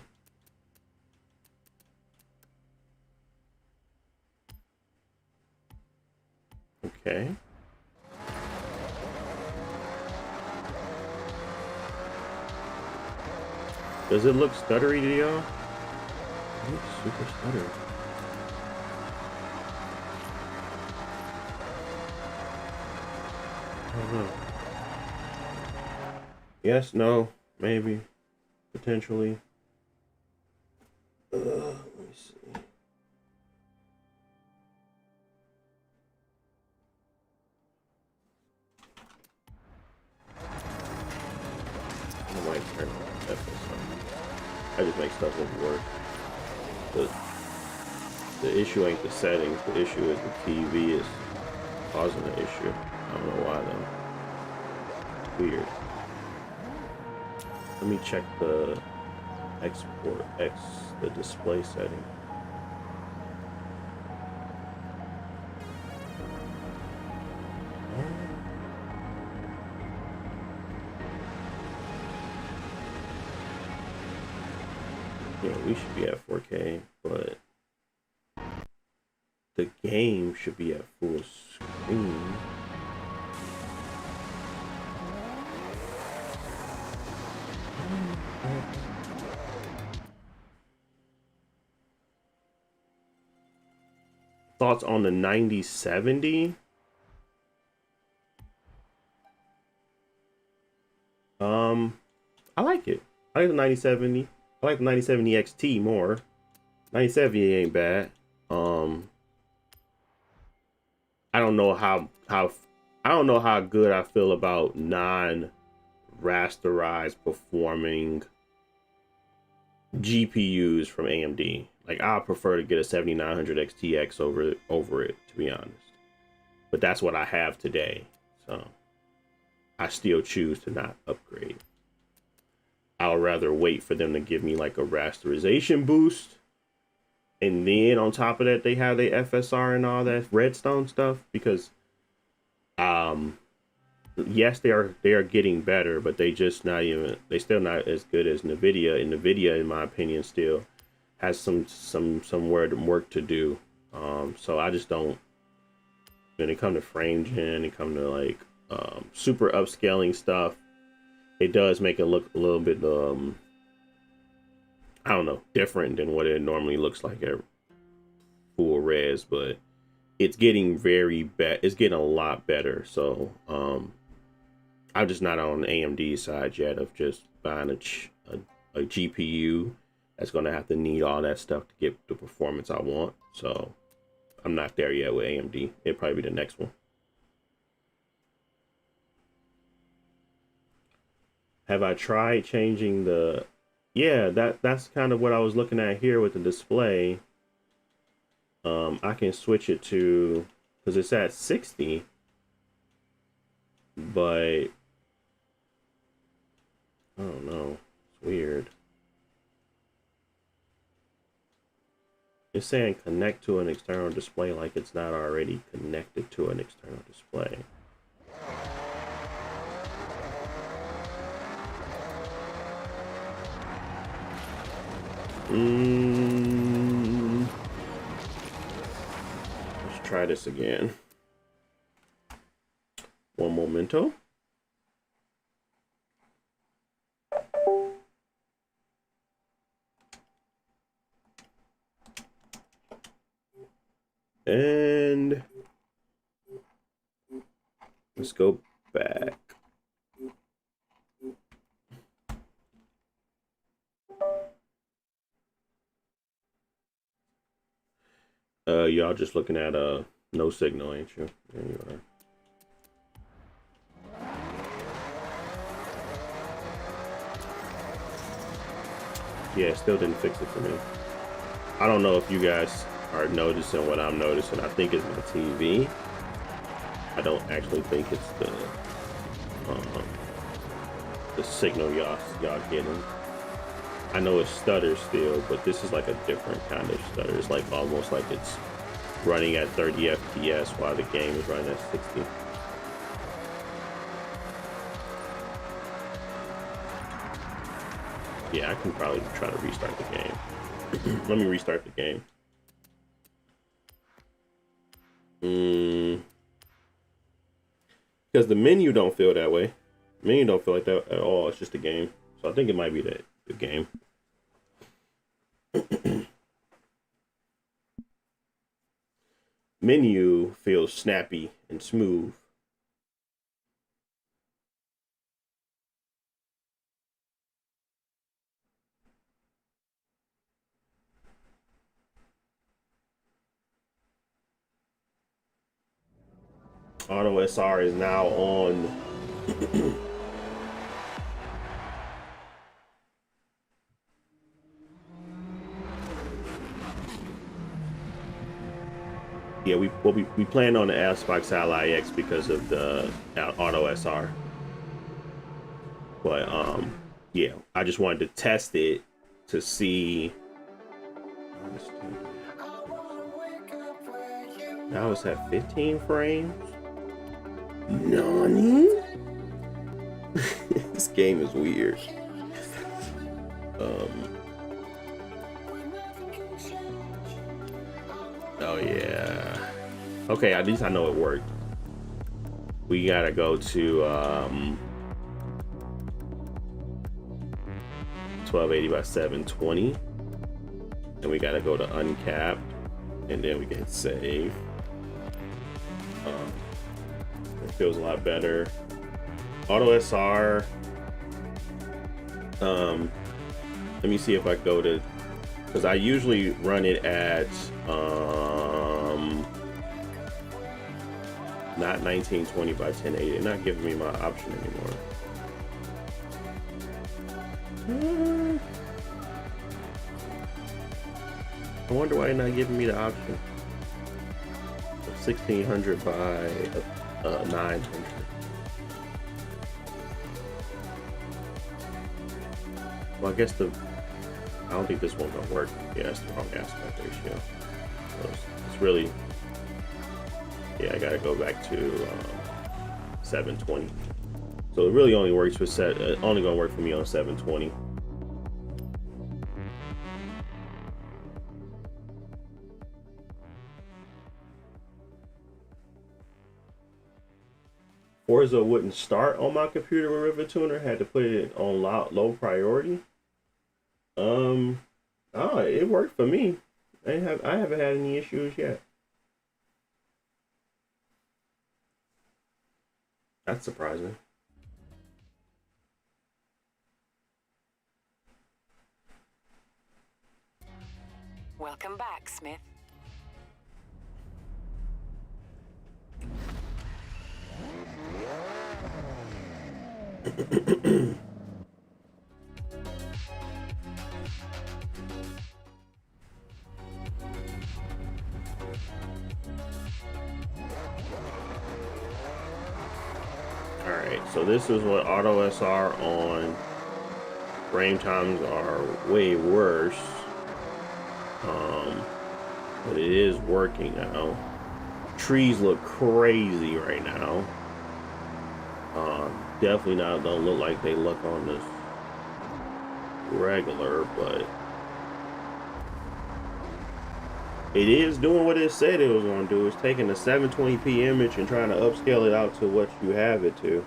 Speaker 1: Okay. Does it look stuttery to y'all? It looks super stuttery. I don't know. Yes, no, maybe, potentially. Let me see. I might turn on FSR. I just make stuff look worse. The issue ain't the settings. The issue is the TV is causing the issue. I don't know why though. Weird. Let me check the the display setting. Yeah, we should be at 4K, but the game should be at full screen. Thoughts on the 9070? I like it. I like the 9070. I like the 9070 XT more. 9070 ain't bad. I don't know how I don't know how good I feel about non-rasterized performing GPUs from AMD. Like I prefer to get a 7900 XTX over it, to be honest. But that's what I have today, so I still choose to not upgrade. I'll rather wait for them to give me like a rasterization boost, and then on top of that they have the FSR and all that redstone stuff, because yes, they are getting better, but they still not as good as Nvidia, and Nvidia in my opinion still has some work to do. So I just don't, when it comes to frame gen, it come to like super upscaling stuff, it does make it look a little bit I don't know, different than what it normally looks like at full res, but it's getting it's getting a lot better. So I'm just not on the AMD side yet of just buying a GPU that's going to have to need all that stuff to get the performance I want. So I'm not there yet with AMD. It'll probably be the next one. Have I tried changing the... Yeah, that's kind of what I was looking at here with the display. I can switch it to, because it's at 60, but I don't know. It's weird. It's saying connect to an external display like it's not already connected to an external display. Let's try this again. One momento. And let's go back. Y'all just looking at no signal, ain't you? There you are. Yeah, it still didn't fix it for me. I don't know if you guys are noticing what I'm noticing. I think it's my TV. I don't actually think it's the signal y'all getting. I know it stutters still, but this is like a different kind of stutter. It's like almost like it's running at 30 FPS while the game is running at 60. Yeah, I can probably try to restart the game. Let me restart the game. Because the menu don't feel that way. The menu don't feel like that at all. It's just a game. So I think it might be the game. Menu feels snappy and smooth. Auto SR is now on. Yeah, we planned on the Xbox Ally X because of the Auto SR. But yeah, I just wanted to test it to see. Now it's at 15 frames. Nani? This game is weird. Oh yeah. Okay, at least I know it worked. We gotta go to 1280 by 720, and we gotta go to uncapped, and then we can hit save. It feels a lot better. Auto SR. Let me see if I go to, because I usually run it at not 1920 by 1080. It's not giving me my option anymore. I wonder why it's not giving me the option. 1600 by 900. Well, I guess I don't think this one's gonna work. Yeah, that's the wrong aspect ratio. So it's really, yeah, I gotta go back to 720. So it really only works with only gonna work for me on 720. Forza wouldn't start on my computer with Rivet Tuner. Had to put it on low priority. Oh, it worked for me. I haven't had any issues yet. That's surprising.
Speaker 2: Welcome back, Smith.
Speaker 1: Alright, so this is what Auto SR on. Frame times are way worse. But it is working now. Trees look crazy right now. Definitely don't look like they look on this regular, but it is doing what it said it was going to do. It's taking a 720p image and trying to upscale it out to what you have it to.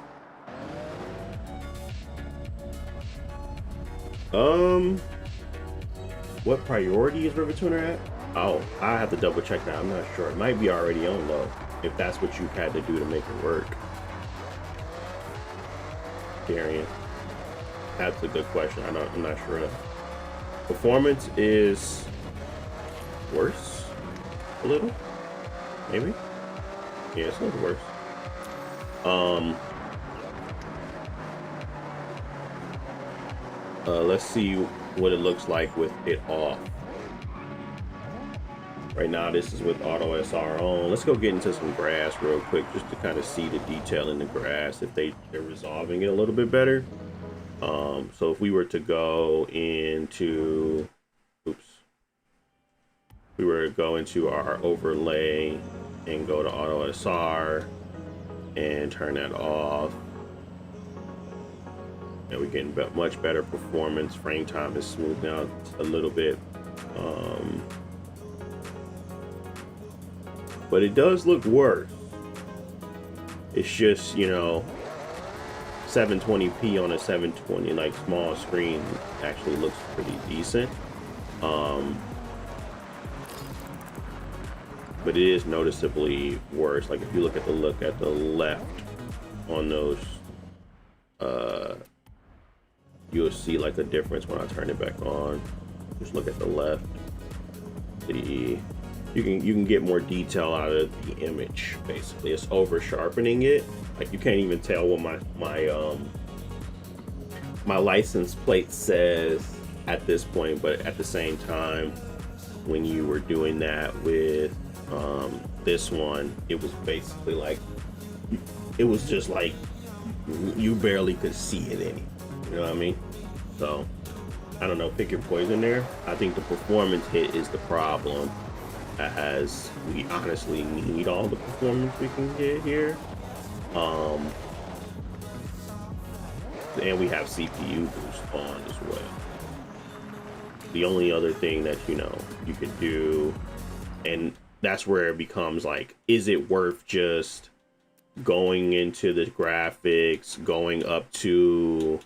Speaker 1: What priority is Rivet Tuner at? Oh, I have to double check that. I'm not sure. It might be already on low, if that's what you had to do to make it work. Darian, that's a good question. I'm not sure. Performance is worse, a little, maybe. Yeah, it's a little worse. Let's see what it looks like with it off. Right now, this is with auto SR on. Let's go get into some grass real quick just to kind of see the detail in the grass, if they're resolving it a little bit better. So if we were to go into, oops, we were to go into our overlay and go to auto SR and turn that off, and we're getting much better performance. Frame time is smoothed out a little bit. But it does look worse. It's just, you know, 720p on a 720 like small screen actually looks pretty decent. But it is noticeably worse. Like if you look at the left on those, you'll see like a difference when I turn it back on. Just look at the left. You can get more detail out of the image. Basically, it's over sharpening it. Like you can't even tell what my license plate says at this point. But at the same time, when you were doing that with this one, it was basically like it was just like you barely could see it any. You know what I mean? So I don't know. Pick your poison there. I think the performance hit is the problem, as we honestly need all the performance we can get here. And we have CPU boost on as well. The only other thing that, you know, you could do, and that's where it becomes like, is it worth just going into the graphics, going up to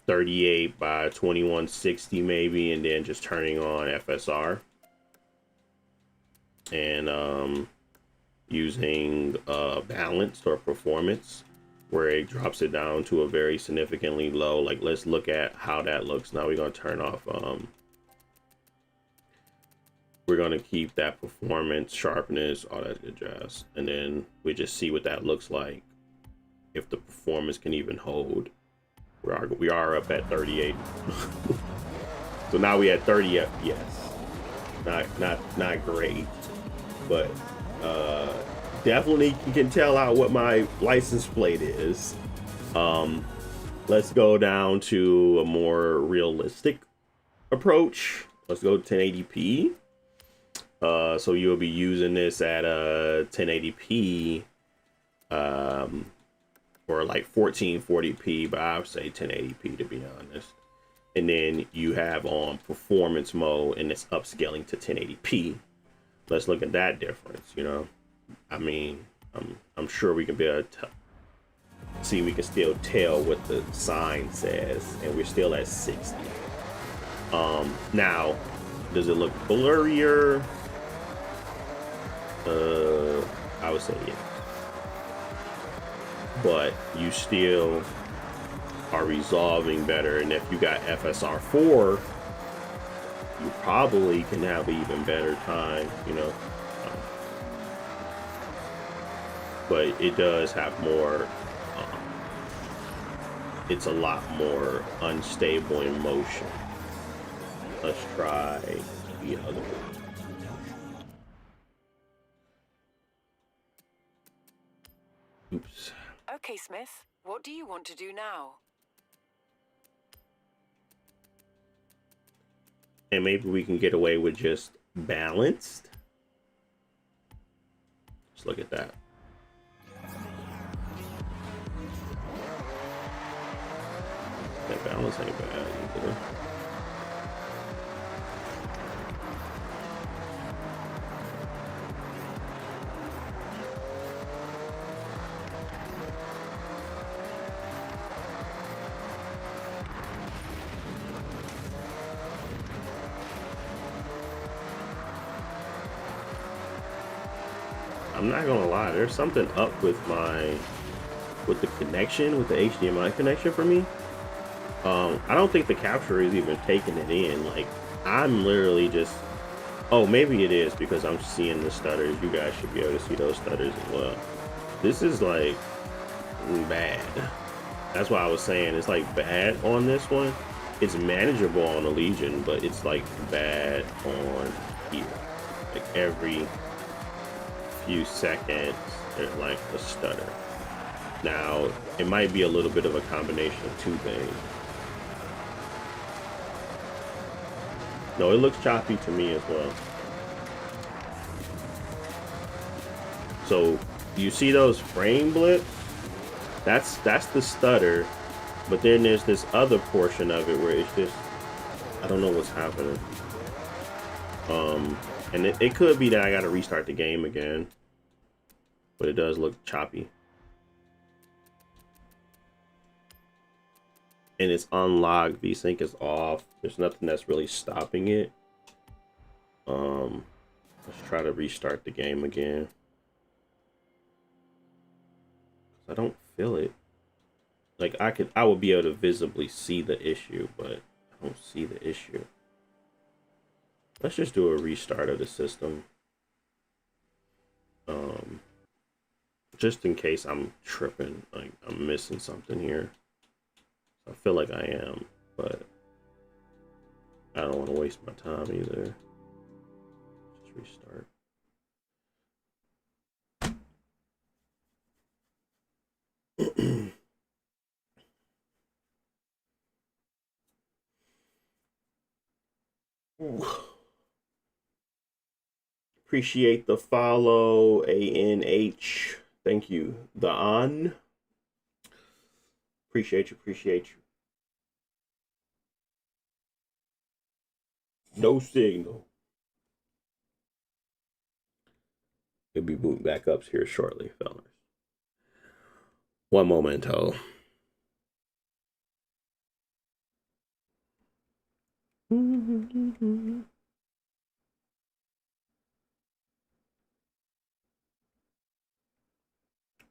Speaker 1: 38 by 2160 maybe, and then just turning on FSR and using balanced or performance, where it drops it down to a very significantly low. Like, let's look at how that looks. Now we're going to turn off, we're going to keep that performance, sharpness, all that good jazz, and then we just see what that looks like, if the performance can even hold. We are up at 38. So now we at 30 FPS. Not great, but definitely you can tell out what my license plate is. Let's go down to a more realistic approach. Let's go 1080p. So you'll be using this at 1080p, or like 1440p, but I would say 1080p to be honest. And then you have on performance mode, and it's upscaling to 1080p. Let's look at that difference. You know, I mean, I'm sure we can be able to see. We can still tell what the sign says, and we're still at 60. Now, does it look blurrier? I would say yeah, but you still are resolving better. And if you got FSR4, you probably can have an even better time, you know. But it does have more, it's a lot more unstable in motion. Let's try the other one. Oops.
Speaker 2: Okay, Smith, what do you want to do now?
Speaker 1: And maybe we can get away with just balanced. Let's look at that. That balance ain't bad either. I'm not gonna lie, there's something up with the connection, with the HDMI connection for me. I don't think the capture is even taking it in. Like, I'm literally just, oh, maybe it is because I'm seeing the stutters. You guys should be able to see those stutters as well. This is like bad. That's why I was saying it's like bad on this one. It's manageable on a Legion, but it's like bad on here. Like every few seconds, there's like a stutter. Now, it might be a little bit of a combination of two things. No, it looks choppy to me as well. So you see those frame blips? That's the stutter. But then there's this other portion of it where it's just, I don't know what's happening. And it could be that I gotta restart the game again. But it does look choppy. And it's unlocked, VSync is off. There's nothing that's really stopping it. Let's try to restart the game again. I don't feel it. Like I would be able to visibly see the issue, but I don't see the issue. Let's just do a restart of the system. Just in case I'm tripping, like I'm missing something here. I feel like I am, but I don't want to waste my time either. Just restart. Appreciate the follow, ANH. Thank you. The on. Appreciate you. No signal. It'll be booting back up here shortly, fellas. One momento.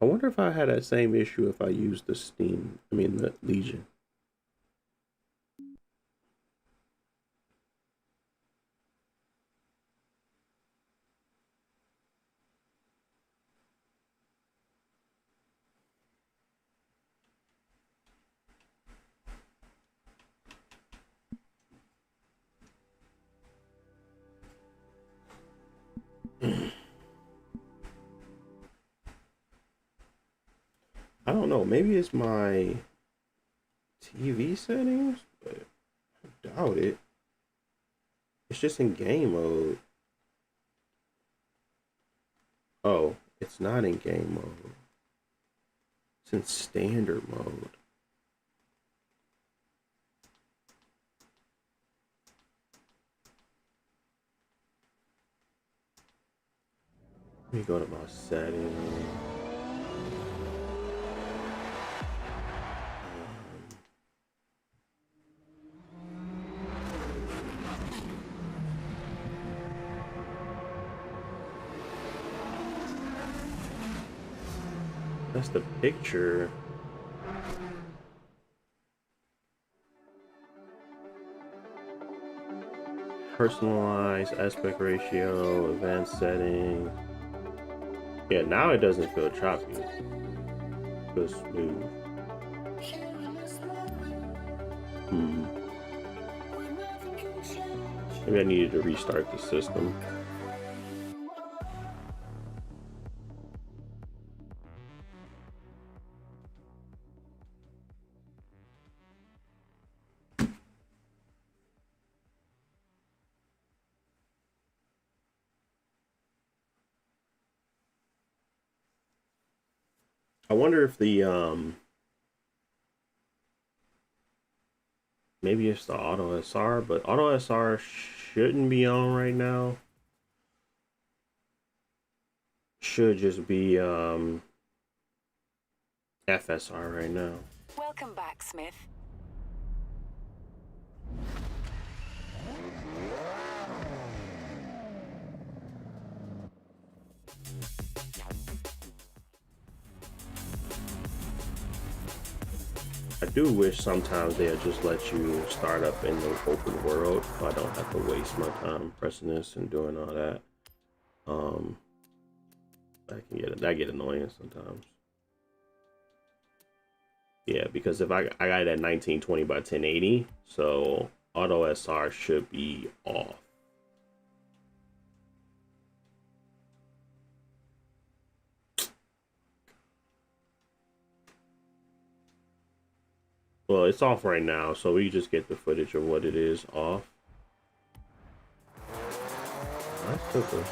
Speaker 1: I wonder if I had that same issue if I used the the Legion. I don't know. Maybe it's my TV settings, but I doubt it. It's just in game mode. Oh, it's not in game mode. It's in standard mode. Let me go to my settings. That's the picture. Personalized aspect ratio, advanced settings. Yeah, now it doesn't feel choppy. It feels smooth. Maybe I needed to restart the system. I wonder if the maybe it's the auto SR, but auto SR shouldn't be on right now. Should just be FSR right now.
Speaker 2: Welcome back, Smith.
Speaker 1: I do wish sometimes they'd just let you start up in the open world so I don't have to waste my time pressing this and doing all that. That get annoying sometimes. Yeah, because if I got it at 1920 by 1080, so auto SR should be off. Well, it's off right now, so we just get the footage of what it is off. That's okay.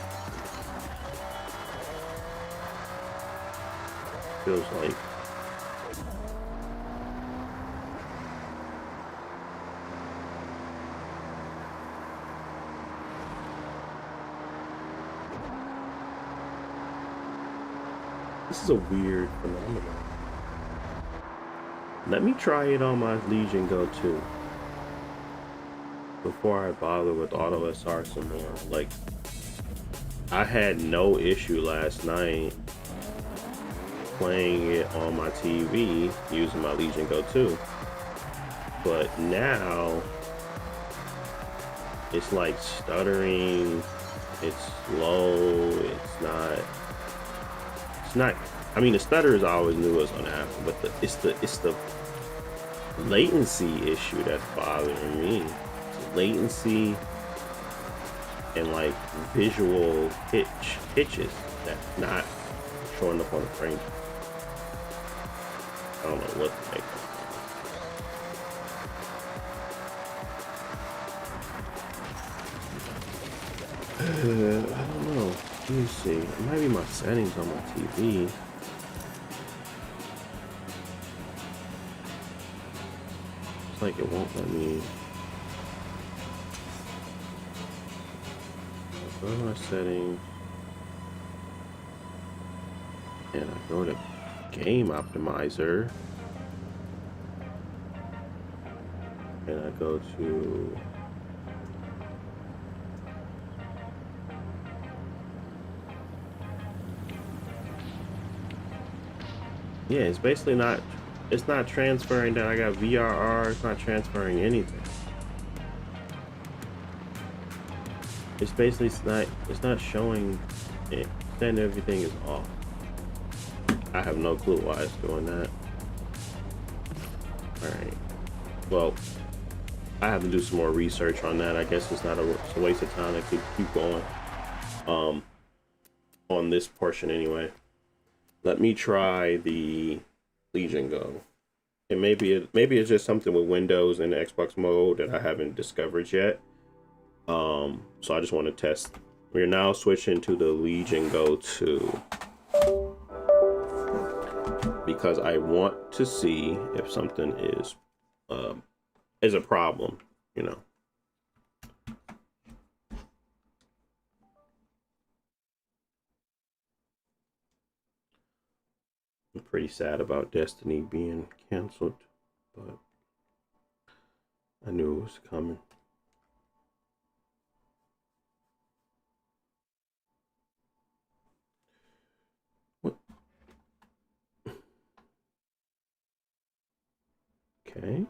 Speaker 1: Feels like this is a weird phenomenon. Let me try it on my Legion Go 2 before I bother with auto SR some more. Like, I had no issue last night playing it on my TV using my Legion Go 2, but now it's like stuttering, it's slow, it's not I mean, the stutters I always knew was gonna happen, but it's the latency issue that's bothering me. It's latency and like visual hitches that's not showing up on the frame. I don't know what to make of it. I don't know. Let me see. It might be my settings on my TV. It's like it won't let me. Go to my settings. And I go to game optimizer. And I go to yeah, it's basically not, it's not transferring that I got VRR, it's not transferring anything. It's basically, it's not showing it, then everything is off. I have no clue why it's doing that. Alright. Well, I have to do some more research on that. I guess it's not it's a waste of time to keep going. On this portion anyway. Let me try the Legion Go. And maybe it's just something with Windows and the Xbox mode that I haven't discovered yet. So I just want to test. We're now switching to the Legion Go 2 because I want to see if something is a problem, you know. I'm pretty sad about Destiny being canceled, but I knew it was coming. What? Okay.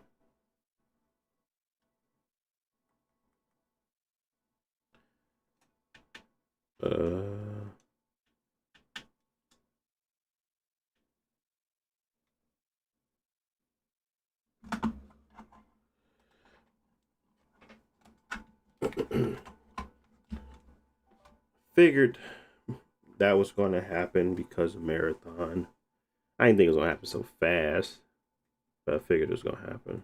Speaker 1: Figured that was going to happen because of Marathon. I didn't think it was going to happen so fast, but I figured it was going to happen.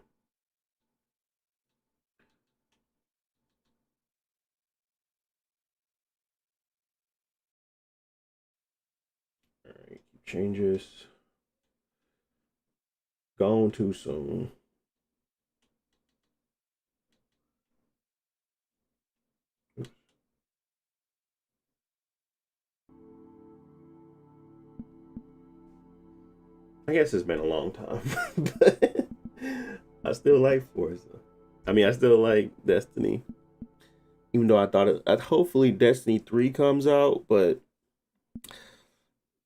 Speaker 1: All right, changes. Gone too soon. I guess it's been a long time, but I still like Forza. I mean, I still like Destiny, even though I thought hopefully Destiny 3 comes out, but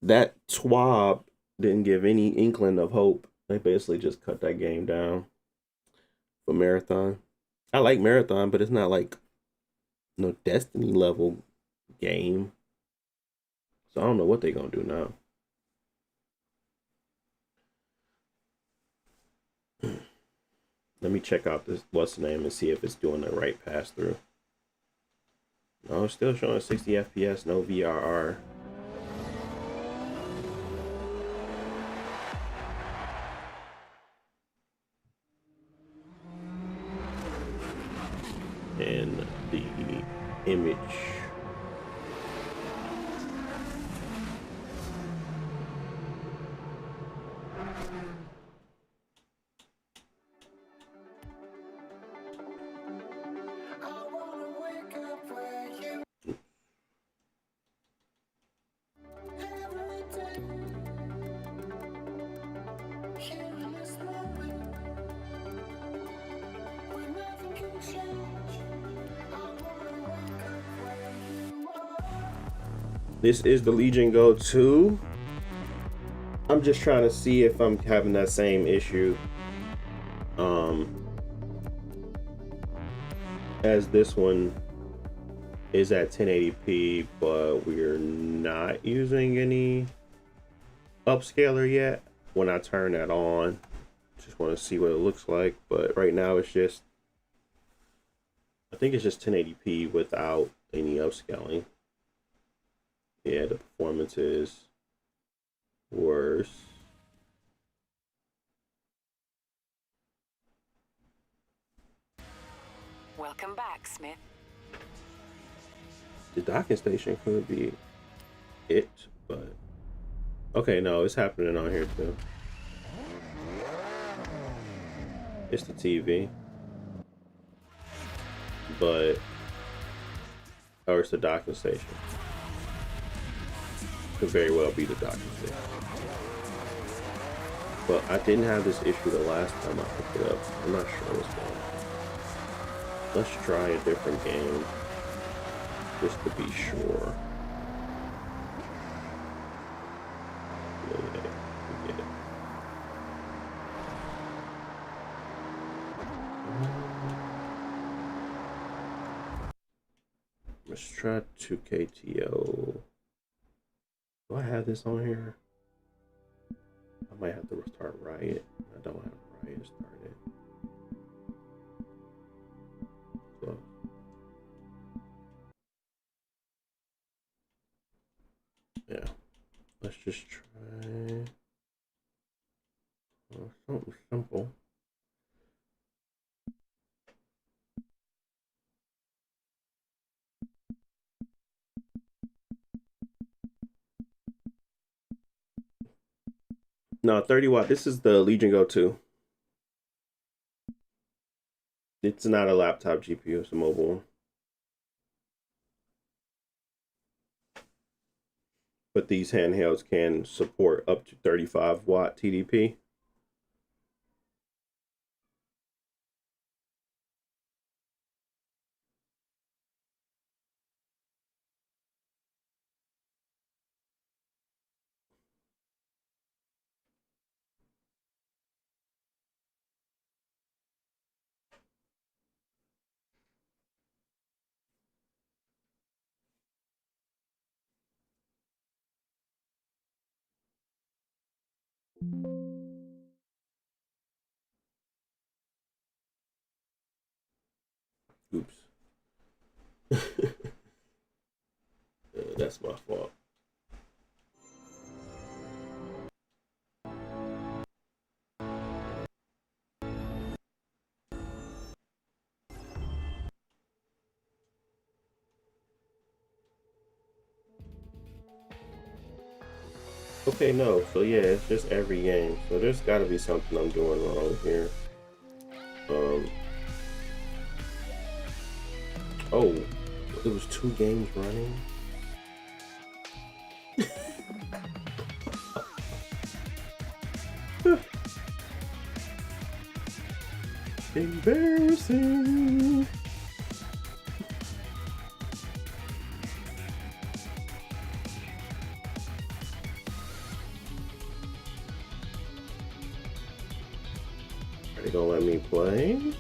Speaker 1: that TWAB didn't give any inkling of hope. They basically just cut that game down for Marathon. I like Marathon, but it's not like no Destiny level game. So I don't know what they're gonna do now. Let me check out this what's the name and see if it's doing the right pass through. No, it's still showing 60 FPS, no VRR. And the image. This is the Legion Go 2. I'm just trying to see if I'm having that same issue as this one is at 1080p, but we're not using any upscaler yet. When I turn that on, just want to see what it looks like, but right now it's just, I think it's just 1080p without any upscaling. Yeah, the performance is worse.
Speaker 2: Welcome back, Smith.
Speaker 1: The docking station could be it, but okay, no, it's happening on here too. It's the TV, but or it's the docking station. Could very well be the docking station. But I didn't have this issue the last time I picked it up. I'm not sure what's going on. Let's try a different game just to be sure. Yeah, we get it. Let's try 2KTO. Do I have this on here? I might have to restart Riot. I don't have Riot started. So yeah, let's just try something simple. No, 30 watt. This is the Legion Go 2. It's not a laptop GPU, it's a mobile one. But these handhelds can support up to 35 watt TDP. Oops. That's my fault. Okay, no. So yeah, it's just every game. So there's got to be something I'm doing wrong here. Oh, it was 2 games running. Embarrassing. Are they gonna let me play?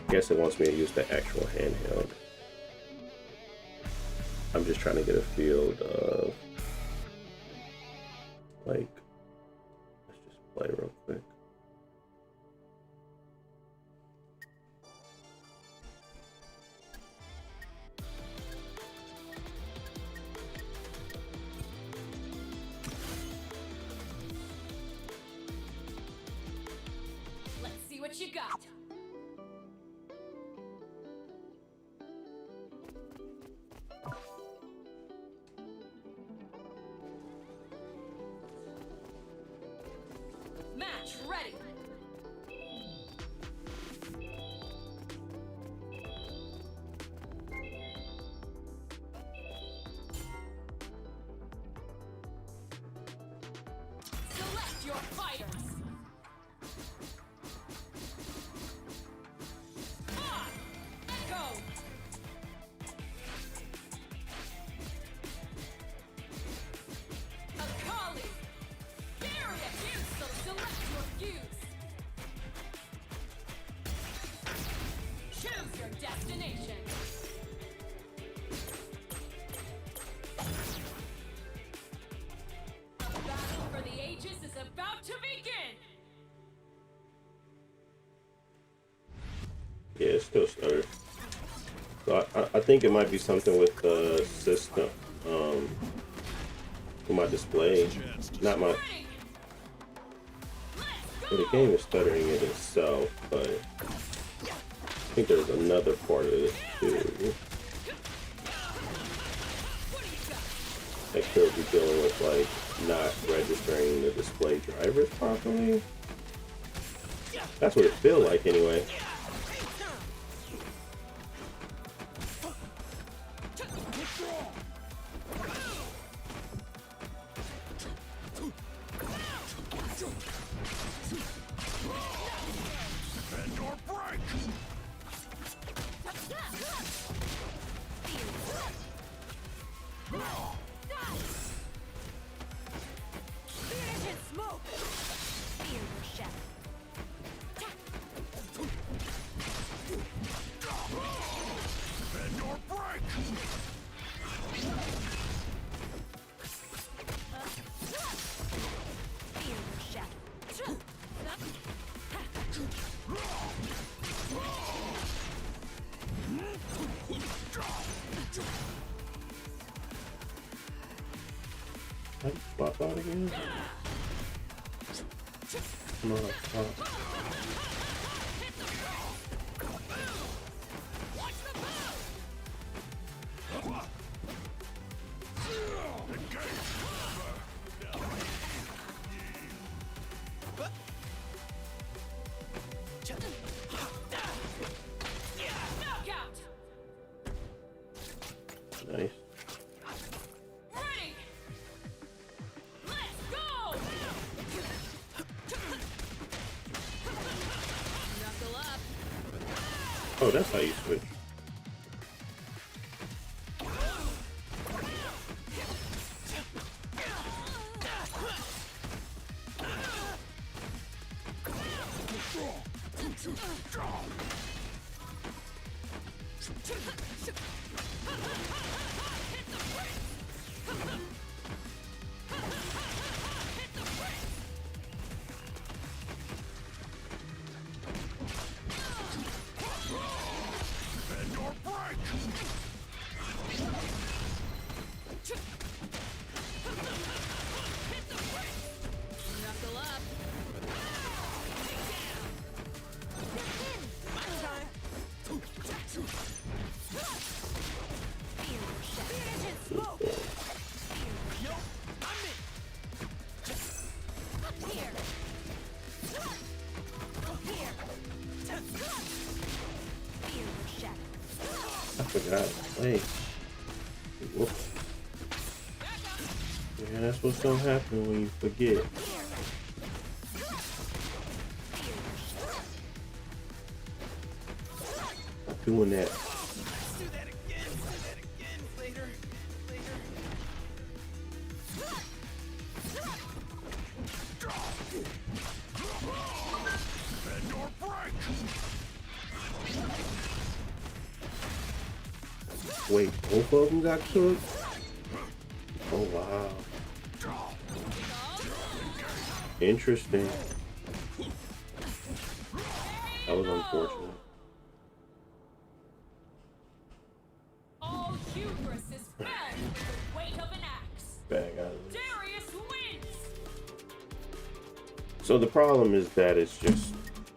Speaker 1: I guess it wants me to use the actual handheld. I'm just trying to get a feel of Like, let's just play real quick.
Speaker 3: Let's see what you got. Match ready. Select your fighters. On! Echo! Akali! Barrier Fusel, select your fuse! Choose your destination! The battle for the ages is about to begin!
Speaker 1: Yeah, it still stuttered. So I think it might be something with the system, with my display, not my.
Speaker 3: Ring! Let's
Speaker 1: Well, the
Speaker 3: go!
Speaker 1: game is stuttering it itself, but I think there's another part of this too.
Speaker 3: What do you got?
Speaker 1: That could be dealing with like not registering the display drivers properly. That's what it feels like anyway. How do you swap out again? Come on, swap.
Speaker 3: Knockout!
Speaker 1: Nice.
Speaker 3: Ready! Let's go! Knuckle up!
Speaker 1: Oh, that's how you switch.
Speaker 3: Knuckle up!
Speaker 1: I forgot. Wait. Whoop. Yeah, that's what's gonna happen when you forget. Stop doing that.
Speaker 4: Do that again later. And your break.
Speaker 1: Wait, both of them got cooked? Oh wow. Interesting. That was unfortunate.
Speaker 3: All hubris is felt with the weight of an axe.
Speaker 1: Bag out of this.
Speaker 3: Darius wins.
Speaker 1: So the problem is that it's just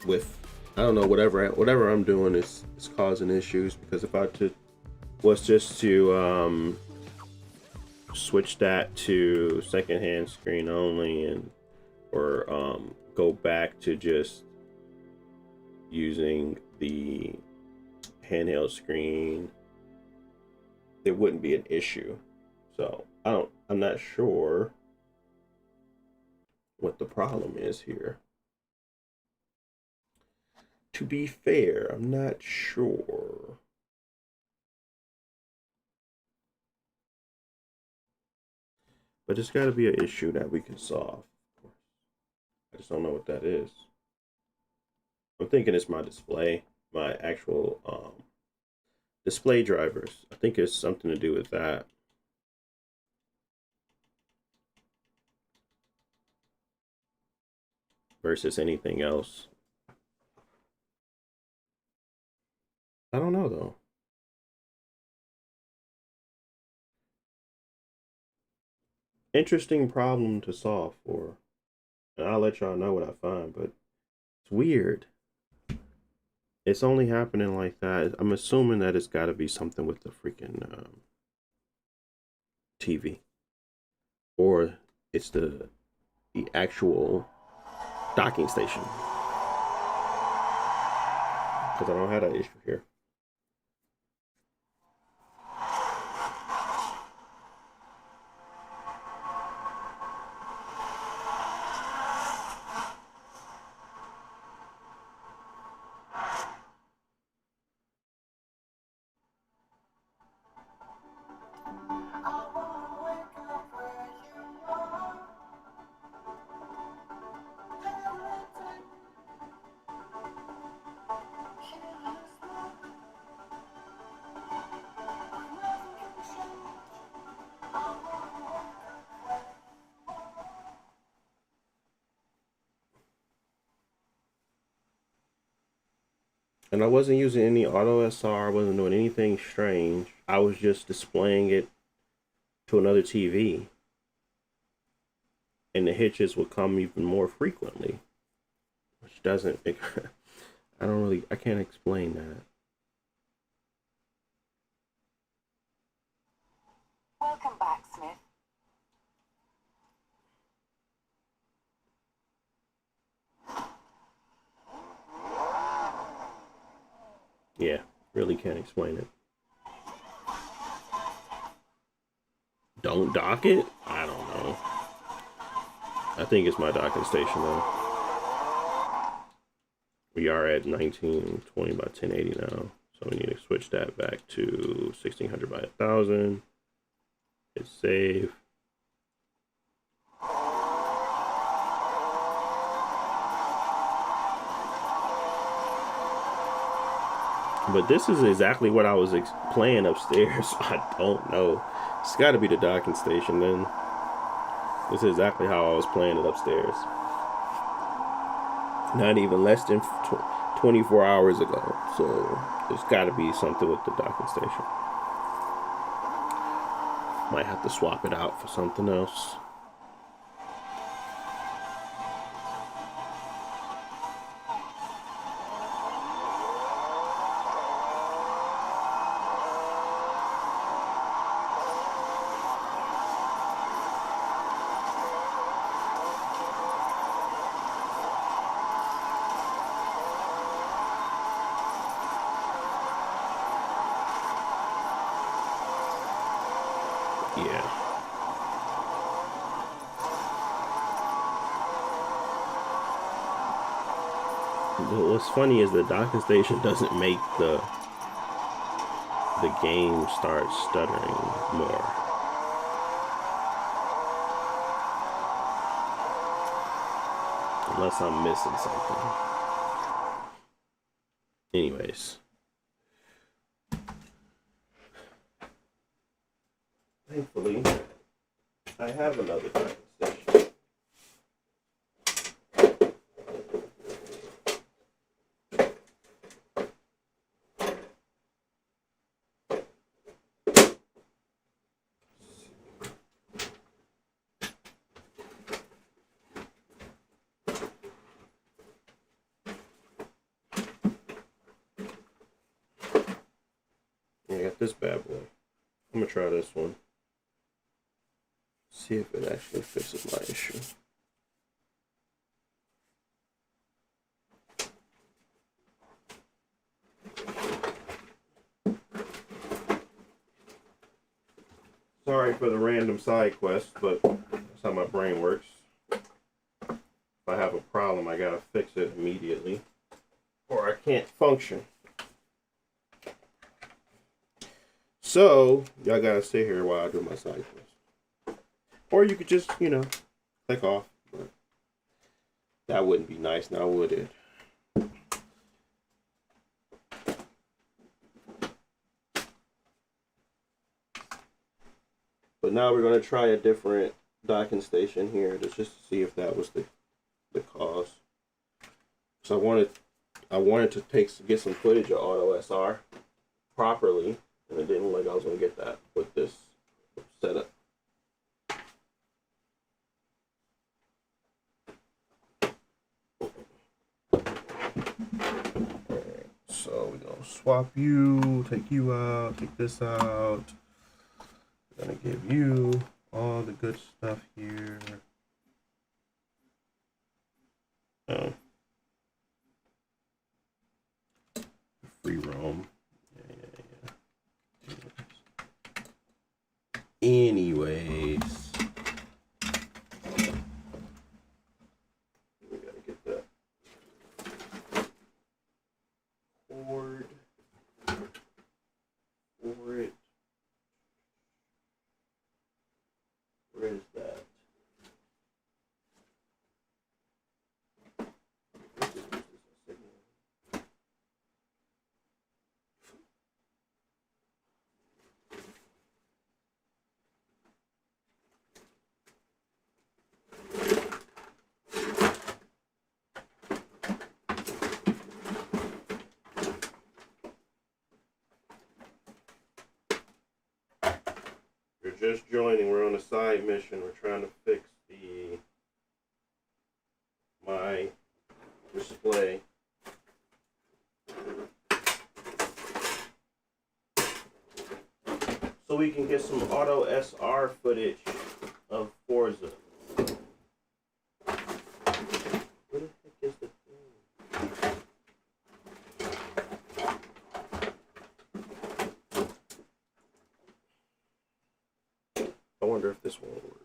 Speaker 1: with, I don't know, whatever I'm doing is causing issues, because if I was just to switch that to secondhand screen only, and or go back to just using the handheld screen, there wouldn't be an issue. So I'm not sure what the problem is here. To be fair, I'm not sure. But it's got to be an issue that we can solve. I just don't know what that is. I'm thinking it's my display, my actual display drivers. I think it's something to do with that. Versus anything else. I don't know though. Interesting problem to solve for. And I'll let y'all know what I find, but it's weird. It's only happening like that. I'm assuming that it's got to be something with the freaking TV. Or it's the actual docking station. Because I don't have that issue here. And I wasn't using any auto SR, I wasn't doing anything strange. I was just displaying it to another TV. And the hitches would come even more frequently. Which doesn't, I can't explain that.
Speaker 2: Welcome back, Smith.
Speaker 1: Yeah, really can't explain it. Don't dock it? I don't know. I think it's my docking station though. We are at 1920 by 1080 now. So we need to switch that back to 1600 by 1000. Hit save. But this is exactly what I was playing upstairs. I don't know. It's got to be the docking station then. This is exactly how I was playing it upstairs. Not even less than 24 hours ago. So there's got to be something with the docking station. Might have to swap it out for something else. Yeah. What's funny is the docking station doesn't make the game start stuttering more. Unless I'm missing something. Anyways. Thankfully, I have another docking station. got this bad boy. I'm gonna try this one. See if it actually fixes my issue. Sorry for the random side quest, but that's how my brain works. If I have a problem, I gotta fix it immediately, or I can't function. So, y'all gotta sit here while I do my side quest. Or you could just, click off. But that wouldn't be nice now, would it? But now we're going to try a different docking station here to just see if that was the cause. So I wanted to get some footage of Auto SR properly, and it didn't look like I was going to get that with this setup. Alright, so we're going to swap you, take you out, take this out. We're going to give you all the good stuff here. Free roam. Yeah. Anyways, we gotta get that cord for it. Where is that? You're just joining, we're on a side mission. We're trying to fix my display. So we can get some Auto SR footage of Forza. What the heck is the thing? I wonder if this won't work.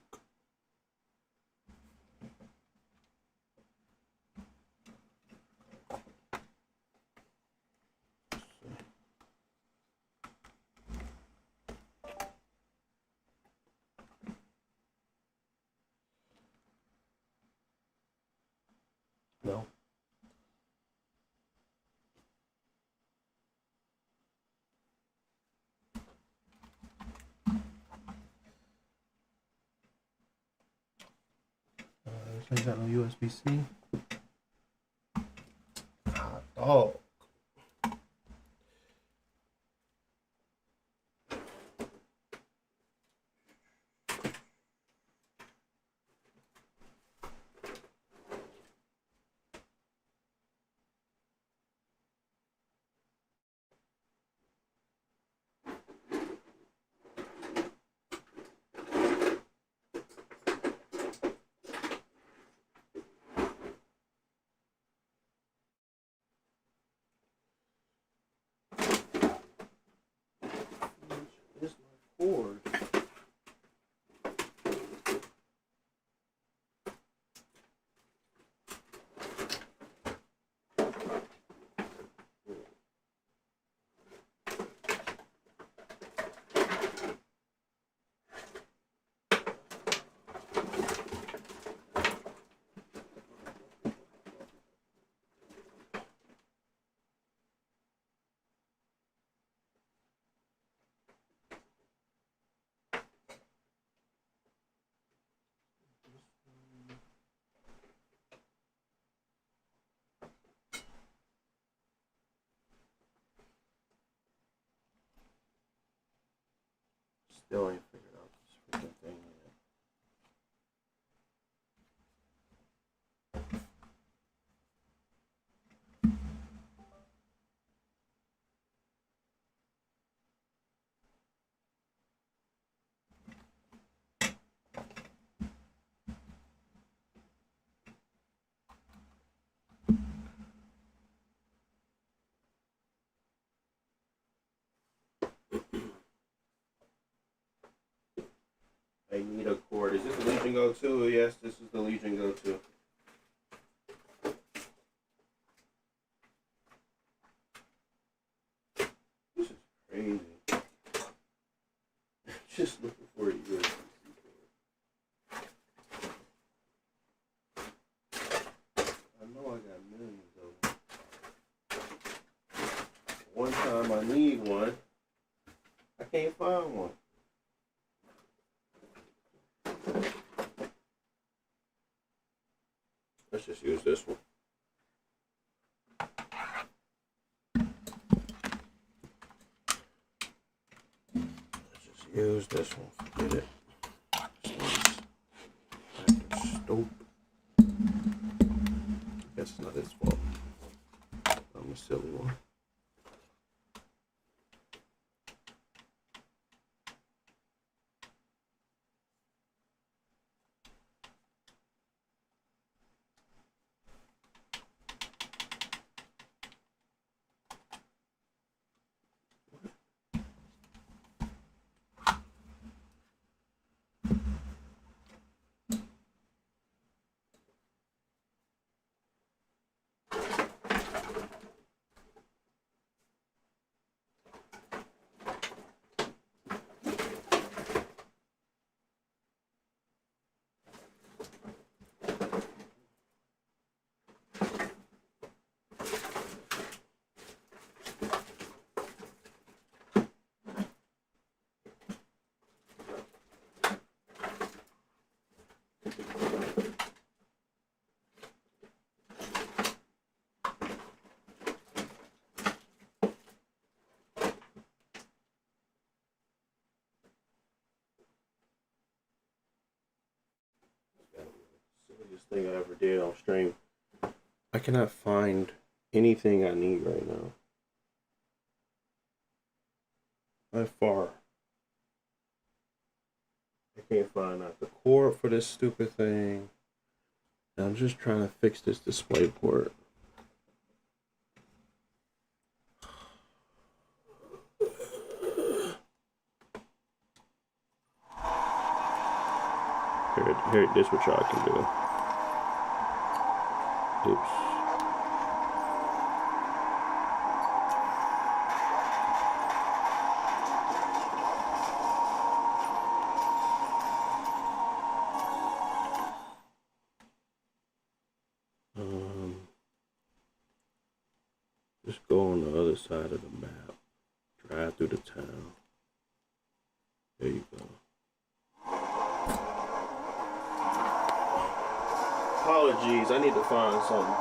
Speaker 1: No. This thing's got no USB-C. Hot dog. This is my cord. Still ain't figured out this freaking thing yet. I need a cord. Is this the Legion Go 2? Yes, this is the Legion Go 2. This is crazy. Just looking for a USB cord. I know I got millions of them. One time I need one, I can't find one. Let's just use this one. Let's just use this one. Forget it. This one's active dope. I guess it's not his fault. I'm a silly one. Silliest thing I ever did on stream. I cannot find anything I need right now. By far. I can't find out the cord for this stupid thing. And I'm just trying to fix this display port. Here, this what y'all can do. Oops. Just go on the other side of the map. Drive through the town. There you go. Apologies, I need to find something.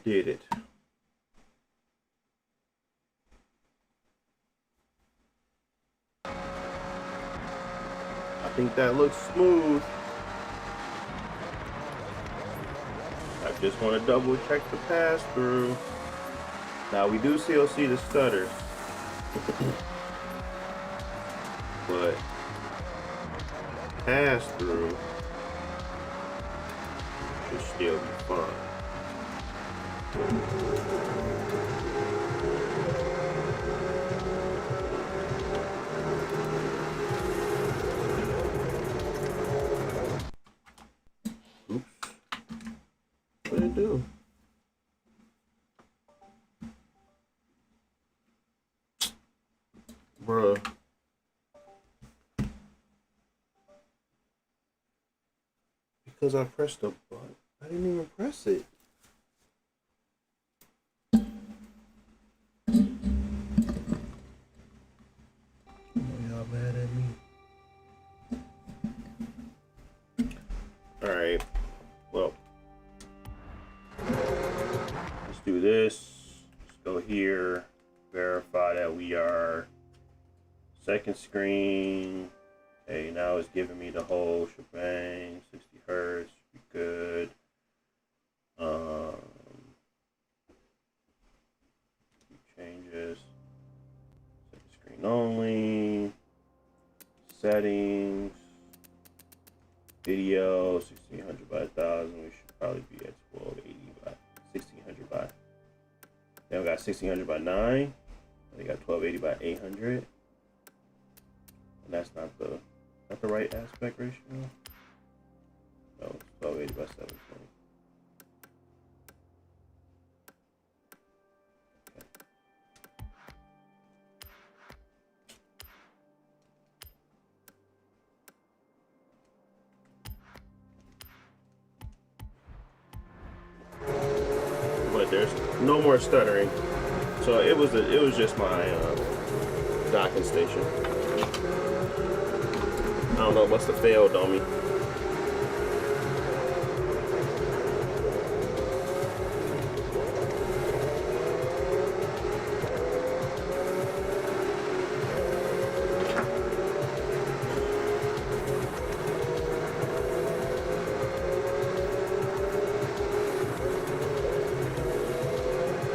Speaker 1: did it. I think that looks smooth. I just want to double check the pass through. Now we do still see the stutters, but pass through should still be fine. Oops. What did it do? Bruh. Because I pressed the button. I didn't even press it. Y'all mad at me? Alright. Well. Let's do this. Let's go here. Verify that we are second screen. Okay, now it's giving me the whole shebang. 60 hertz. Should be good. Changes. Second screen only. Settings. Video 1600 by 1000. We should probably be at 1280 by 1600 by. Then we got 1600 by 9. We got 1280 by 800. And that's not the right aspect ratio. No, it's 1280 by 720. But there's no more stuttering, so it was just my docking station. I don't know what's the failed on me.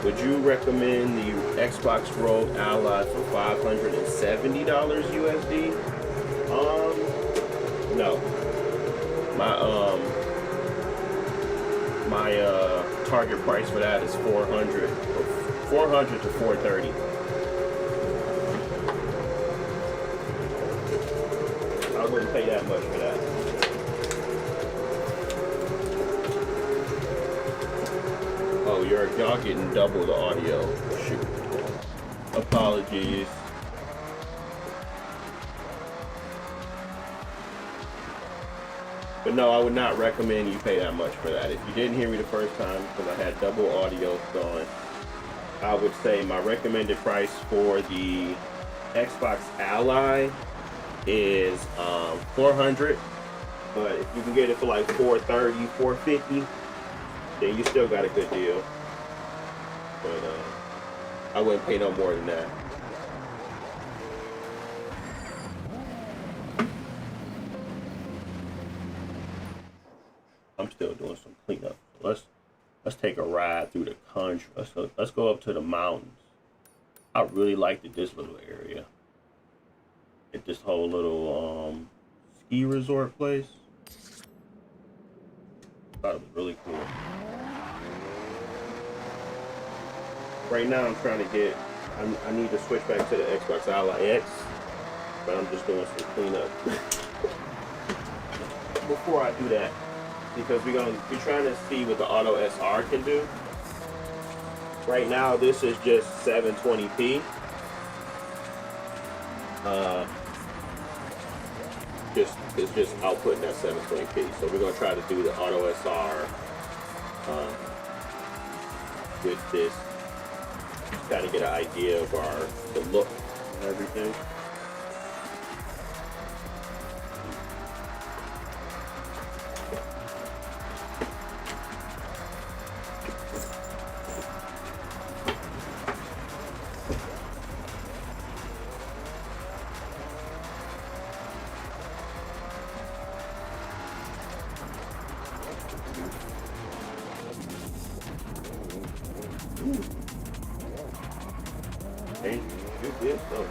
Speaker 1: Would you recommend the Xbox Rogue Ally for $570 USD? No. My target price for that is 400 to 430. I wouldn't pay that much for that. Oh, y'all getting double the audio. Shoot. Apologies. But no, I would not recommend you pay that much for that. If you didn't hear me the first time, because I had double audio going, I would say my recommended price for the Xbox Ally is $400. But if you can get it for like $430, $450, then you still got a good deal. But I wouldn't pay no more than that. I'm still doing some cleanup. Let's take a ride through the country. Let's go up to the mountains. I really liked this little area. At this whole little ski resort place. Thought it was really cool. Right now I'm trying to get, I need to switch back to the Xbox Ally X, but I'm just doing some cleanup. Before I do that, because we're trying to see what the Auto SR can do. Right now this is just 720p. It's just outputting at 720p. So we're gonna try to do the Auto SR with this. Kind of get an idea of the look and everything. Yes, so.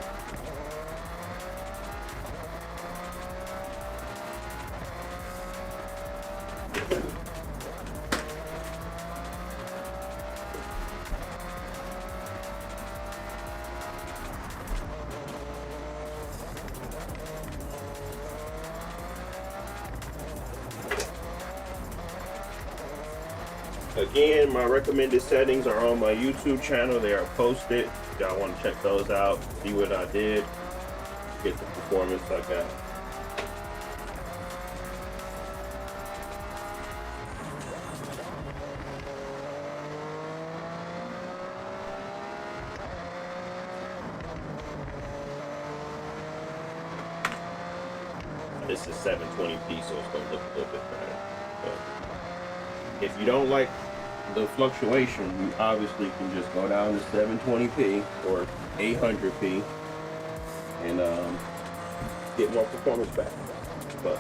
Speaker 1: Again, my recommended settings are on my YouTube channel. They are posted. If y'all want to check those out, see what I did, get the performance I got. This is 720p, so it's going to look a little bit better. But if you don't like the fluctuation, you obviously can just go down to 720p or 800p and get more performance back. But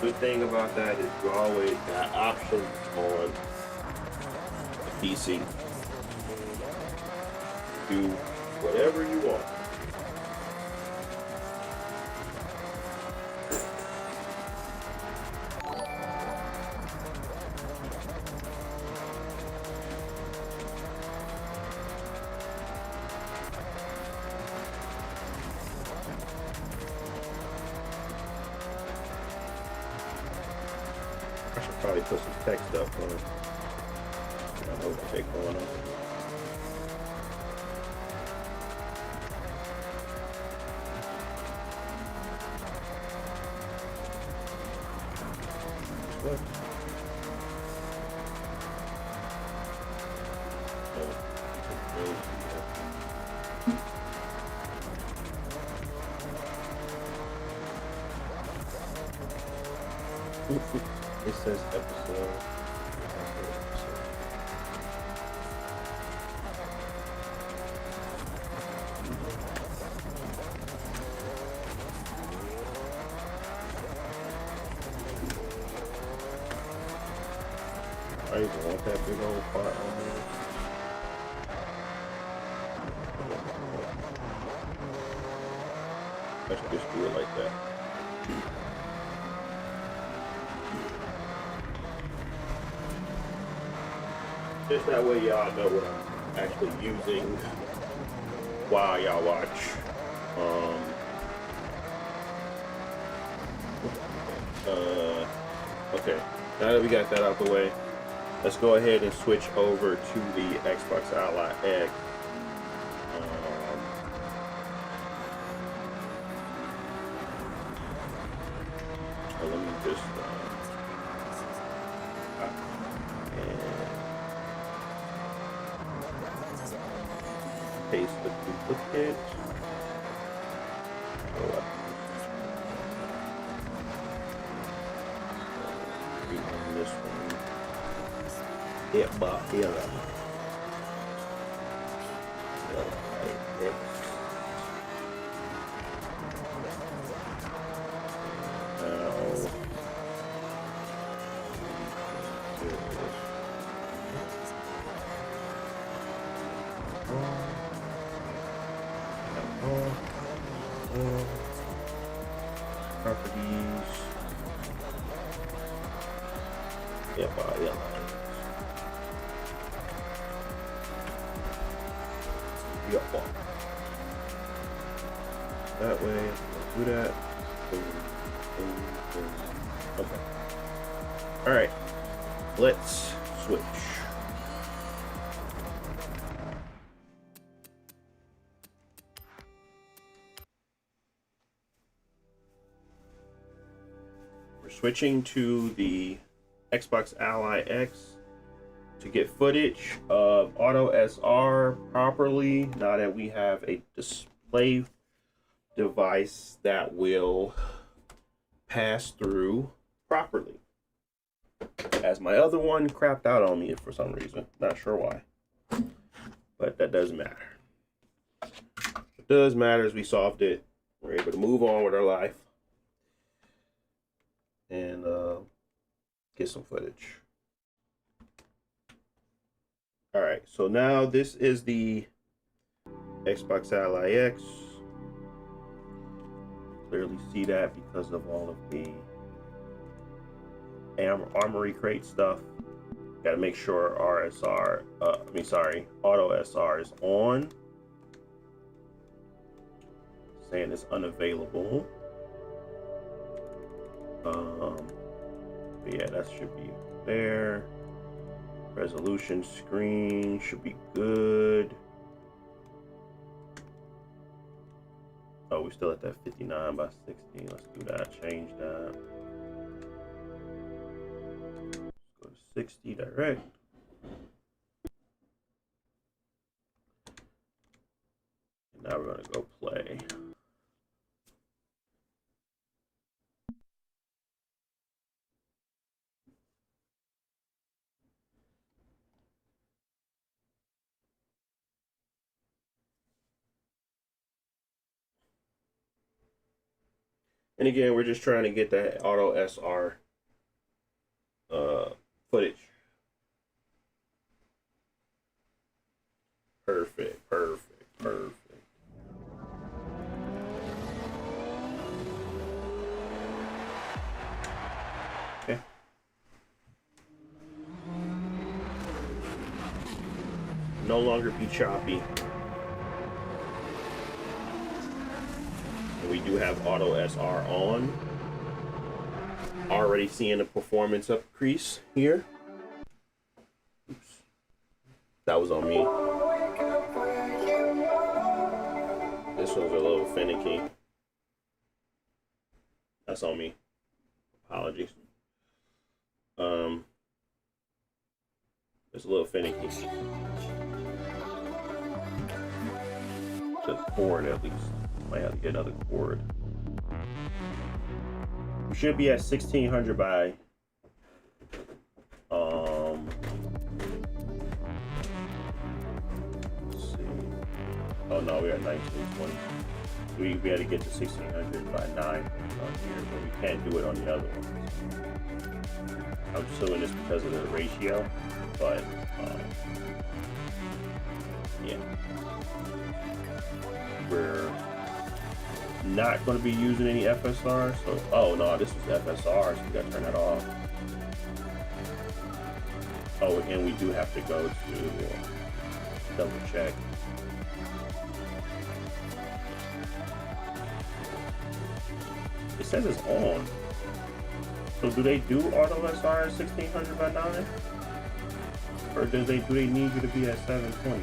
Speaker 1: good thing about that is you always got options on the PC. Do whatever you want. I should probably put some text up on it. I know what they're going on. What? It says episode. I even want that big old part on there. I should just do it like that. Just that way y'all know what I'm actually using while y'all watch. Okay, now that we got that out the way, let's go ahead and switch over to the Xbox Ally X. So let me just paste the duplicate. On this one. Yeah, but yeah. Properties. Yeah, but yeah. Yeah, that way, do that. Okay. All right. Let's switch. We're switching to the Xbox Ally X to get footage of Auto SR properly. Now that we have a display device that will pass through properly. As my other one crapped out on me for some reason. Not sure why. But that doesn't matter. What does matter is we solved it. We're able to move on with our life. And get some footage. All right, so now this is the Xbox Ally X. Clearly see that because of all of the armory crate stuff. Got to make sure auto SR is on. Saying it's unavailable. But yeah, that should be there. Resolution screen should be good. Oh, we're still at that 59 by 60. Let's do that. Change that. Let's go to 60 direct. And now we're going to go play. And again, we're just trying to get that auto SR footage. Perfect, perfect, perfect. Okay. No longer be choppy. And we do have auto SR on. Already seeing a performance increase here. Oops. That was on me. This one's a little finicky. That's on me. Apologies. It's a little finicky. The cord, at least. Might have to get another cord. We should be at 1600 by let's see. Oh no, we're at 1920. We had to get to 1600 by 9 on here, but we can't do it on the other one. I'm assuming it's because of the ratio, but yeah. We're not going to be using any FSR, so oh no, this is FSR, so we got to turn that off. Oh, and we do have to go to double check. It says it's on. So do they do auto SR at 1600 by 9? Or do they need you to be at 720?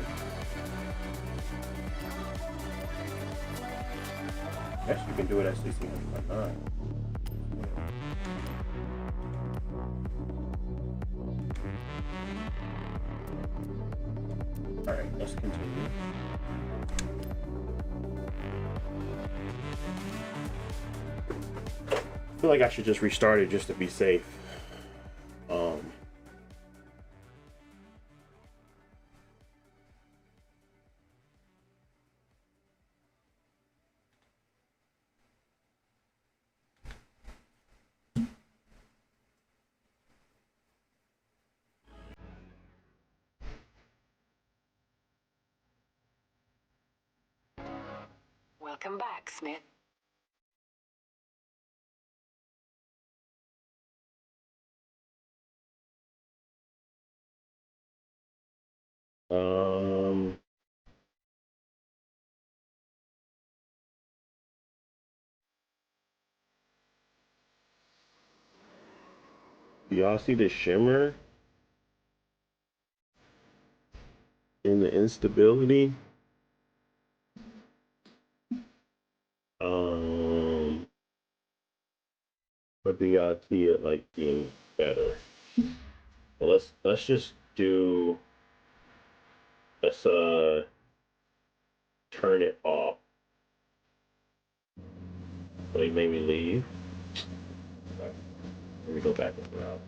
Speaker 1: Yes, you can do it at 1600 by 9. Alright, let's continue. I feel like I should just restart it just to be safe.
Speaker 2: Welcome back, Smith.
Speaker 1: Um, do y'all see the shimmer in the instability? But do y'all see it like being better? Well, let's turn it off. So he made me leave. Let me go back and out.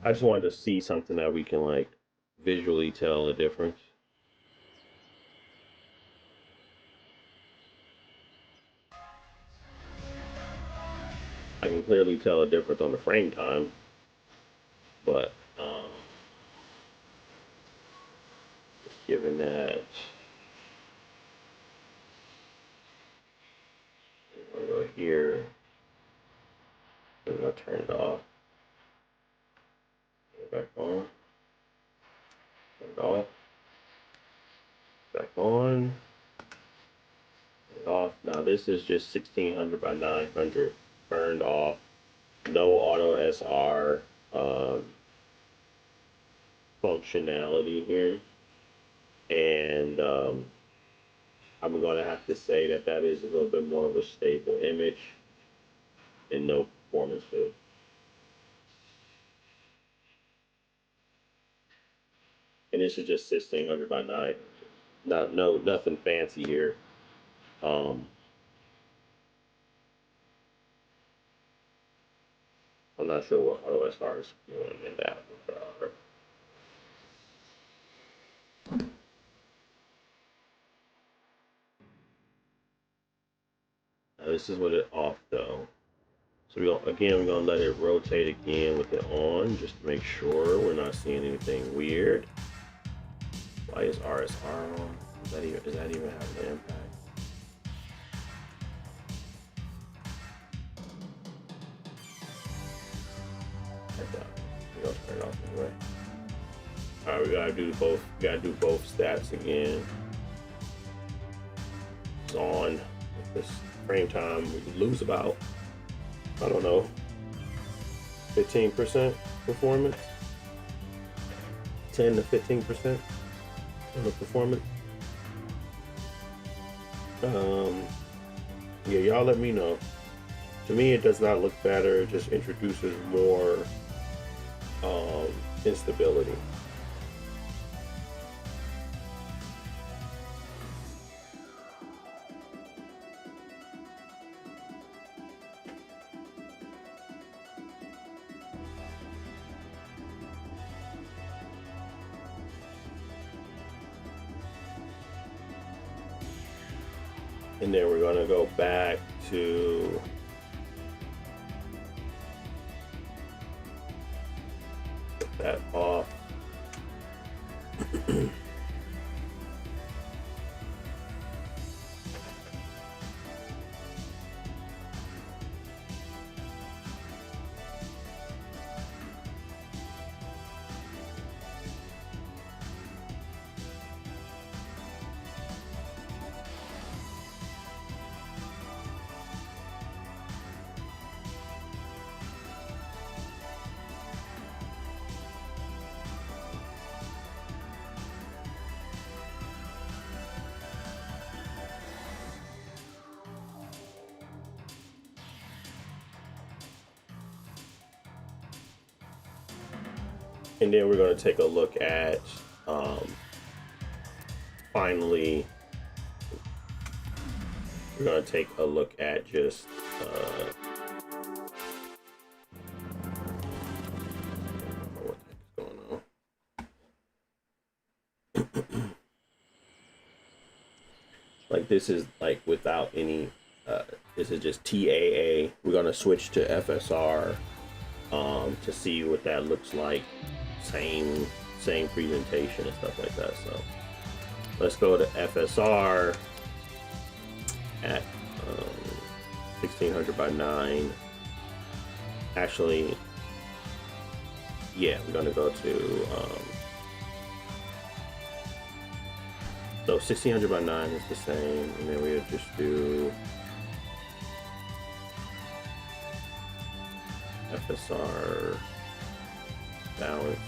Speaker 1: I just wanted to see something that we can like visually tell the difference. I can clearly tell a difference on the frame time, but here. I'm gonna turn it off. Turn it back on. Turn it off. Back on. Turn it off. Now this is just 1600 by 900 burned off. No auto SR functionality here, and I'm gonna have to say that that is a little bit more of a stable image and no performance feel. And this is just 1600 by 9. Nothing fancy here. I'm not sure what auto SR is doing in that regard. This is with it off though. So we're gonna let it rotate again with it on, just to make sure we're not seeing anything weird. Why is RSR on? Is that even having an impact? We're gonna turn it off anyway. Alright, we gotta do both. We gotta do both stats again. It's on. With this frame time, we lose about, I don't know, 15% performance. 10 to 15% of the performance. Yeah, y'all let me know. To me, it does not look better. It just introduces more instability. And then we're gonna go back to put that off. And then we're going to take a look at, finally, we're going to take a look at just, I don't know what the heck is going on. Like this is like without any, this is just TAA. We're going to switch to FSR to see what that looks like. Same presentation and stuff like that. So let's go to FSR at 1600 by 9. Actually, yeah, we're gonna go to so 1600 by 9 is the same, and then we'll just do FSR balance.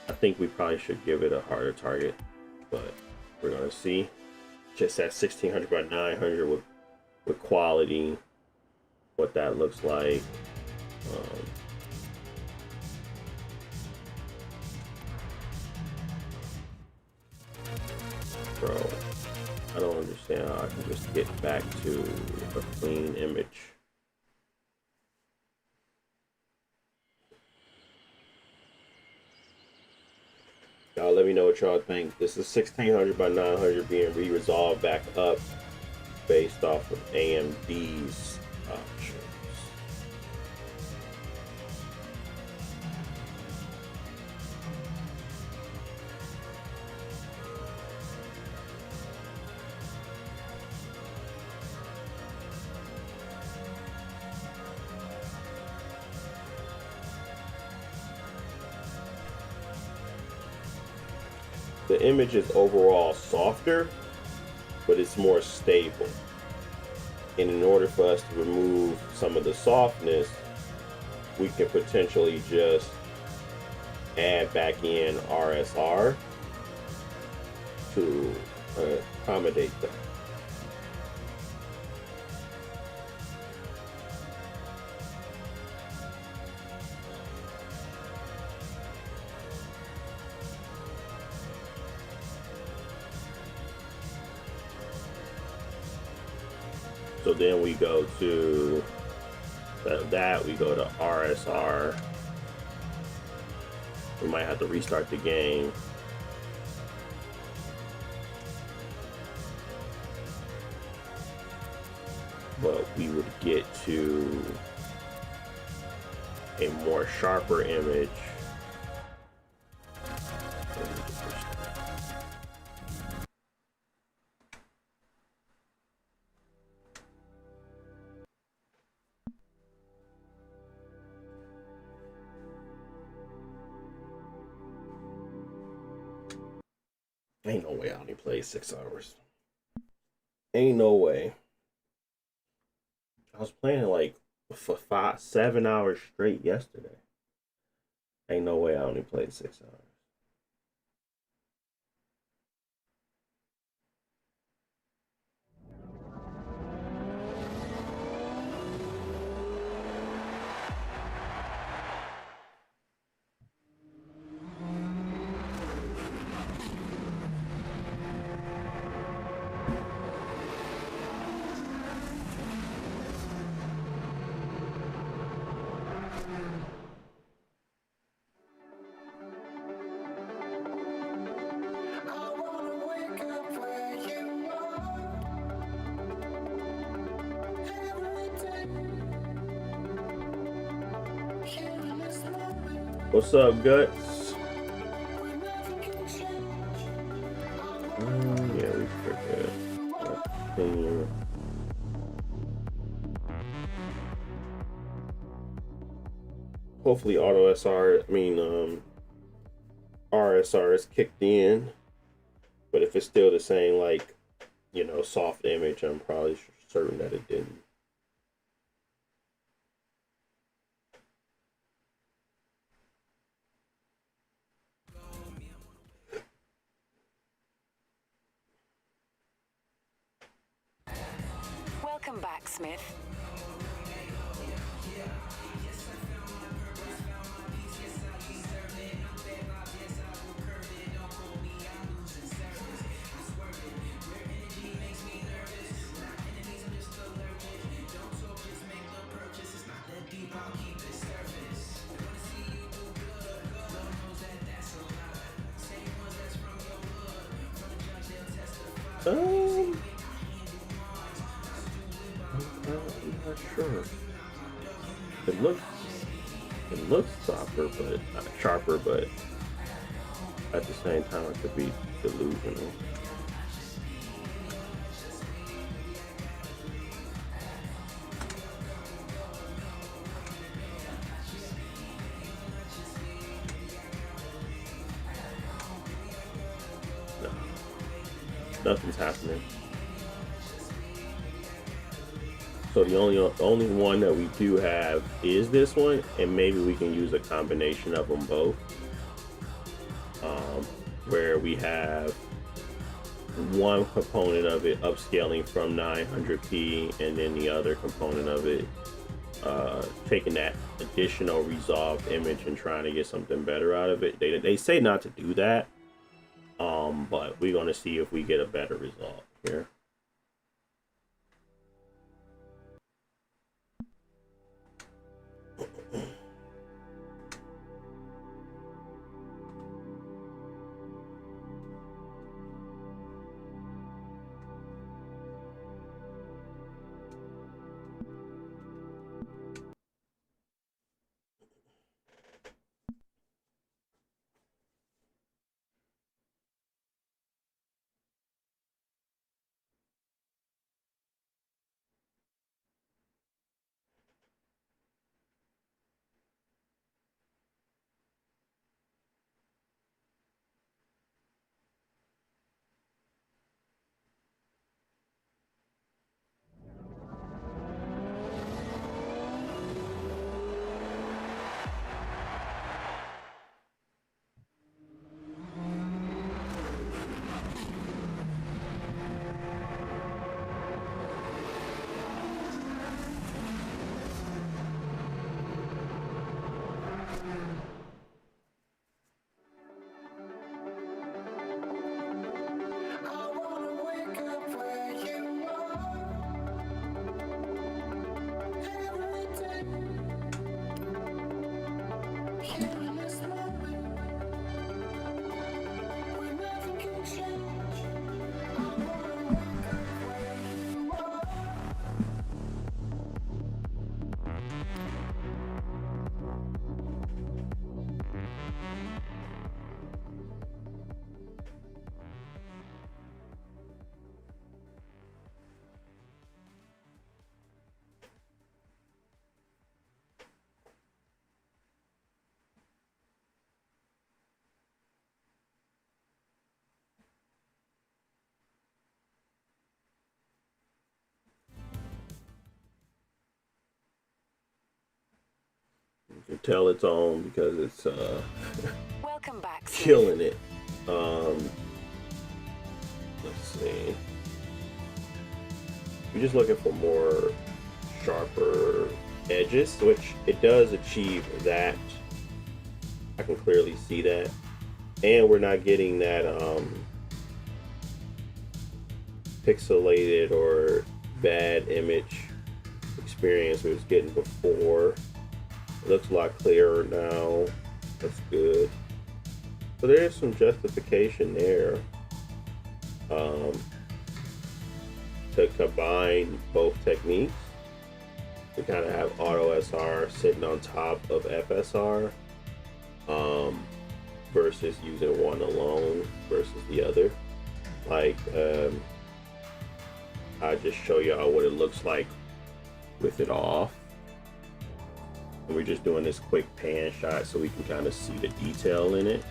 Speaker 1: I think we probably should give it a harder target, but we're gonna see. Just at 1600 by 900 with quality, what that looks like. Bro, I don't understand how I can just get back to a clean image. Y'all let me know what y'all think. This is 1600 by 900 being re-resolved back up based off of AMD's options. the image is overall softer, but it's more stable. And in order for us to remove some of the softness, we can potentially just add back in RSR to accommodate that. So then we go to that, we go to RSR. We might have to restart the game. But we would get to a more sharper image. Ain't no way I only played 6 hours. Ain't no way. I was playing like for 7 hours straight yesterday. Ain't no way I only played 6 hours. What's up, Guts? Yeah, we forget. Continue. Hopefully, RSR is kicked in. But if it's still the same, like, soft image, I'm probably certain that it didn't.
Speaker 2: Welcome back, Smith.
Speaker 1: I'm not sure. It looks sharper, but at the same time, it could be delusional. No, nothing's happening. So the only one that we do have is this one, and maybe we can use a combination of them both, where we have one component of it upscaling from 900p, and then the other component of it taking that additional resolved image and trying to get something better out of it. They say not to do that, but we're gonna see if we get a better result here. can tell it's on because it's
Speaker 2: Welcome back, Smith.
Speaker 1: killing it. Let's see. We're just looking for more sharper edges, which it does achieve that. I can clearly see that. And we're not getting that pixelated or bad image experience we was getting before. It looks a lot clearer now. That's good. So there's some justification there to combine both techniques. We kind of have auto SR sitting on top of FSR versus using one alone versus the other. Like I'll just show y'all what it looks like with it off. And we're just doing this quick pan shot so we can kind of see the detail in it.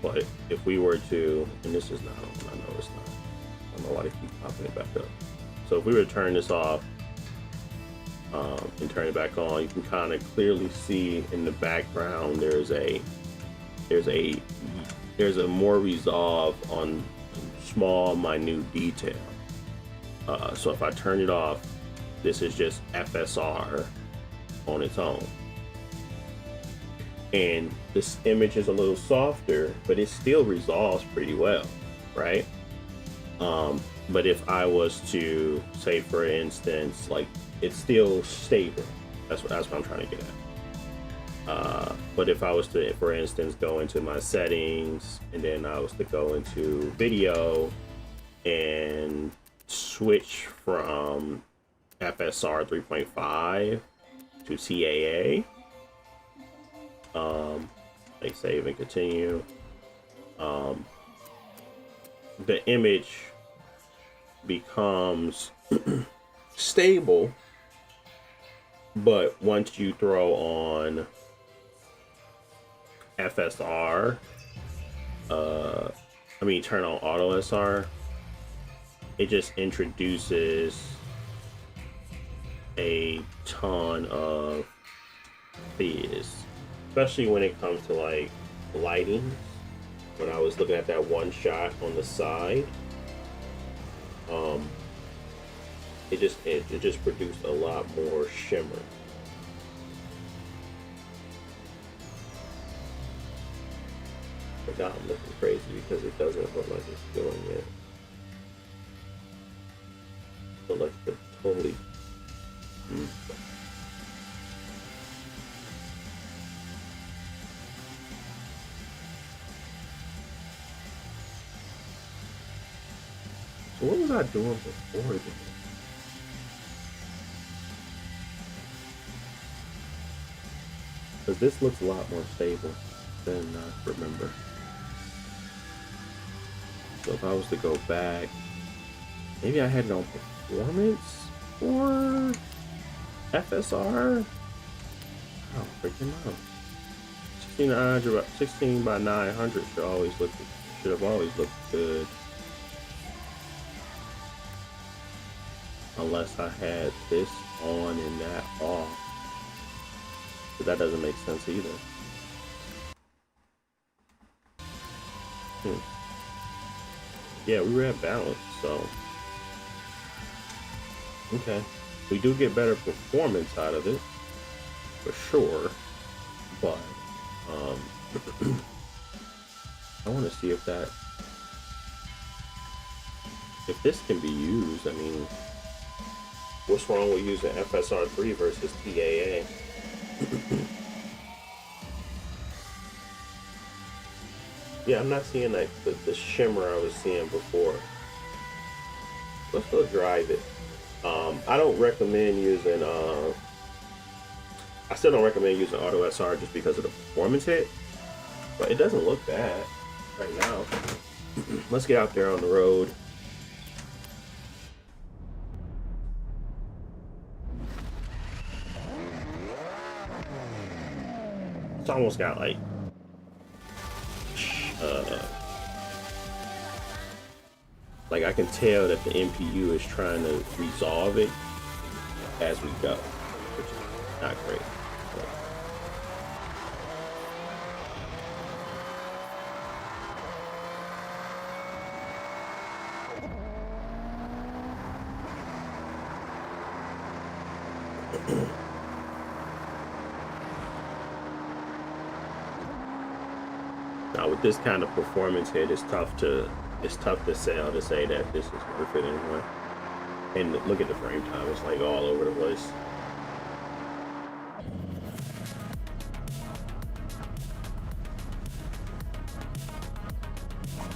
Speaker 1: But if we were to, and this is not on, I know it's not. I don't know why they keep popping it back up. So if we were to turn this off and turn it back on, you can kind of clearly see in the background there's a more resolve on small, minute detail. So if I turn it off, this is just FSR on its own. And this image is a little softer, but it still resolves pretty well, right? But if I was to say, for instance, like it's still stable. That's what I'm trying to get at. But if I was to, for instance, go into my settings and then I was to go into video and switch from FSR 3.5 to TAA, like save and continue, the image becomes stable, but once you throw on FSR, turn on auto SR, it just introduces a ton of fizz, especially when it comes to like lighting. When I was looking at that one shot on the side, it just produced a lot more shimmer. But now I'm looking crazy because it doesn't look like it's doing it. So like the totally. So what was I doing before this? Because this looks a lot more stable than I remember. So if I was to go back, maybe I had it on performance or FSR? I don't freaking know. 16 by 900 should have always looked good. Unless I had this on and that off. But that doesn't make sense either. Yeah, we were at balance, so. Okay. We do get better performance out of it, for sure. But, I want to see if this can be used. I mean, what's wrong with using FSR3 versus TAA? Yeah, I'm not seeing like the shimmer I was seeing before. Let's go drive it. I don't recommend using I still don't recommend using auto SR just because of the performance hit, but it doesn't look bad right now. Let's get out there on the road. It's almost got like I can tell that the NPU is trying to resolve it as we go, which is not great. Now with this kind of performance hit, it's tough to sell to say that this is worth it anyway. And look at the frame time; it's like all over the place.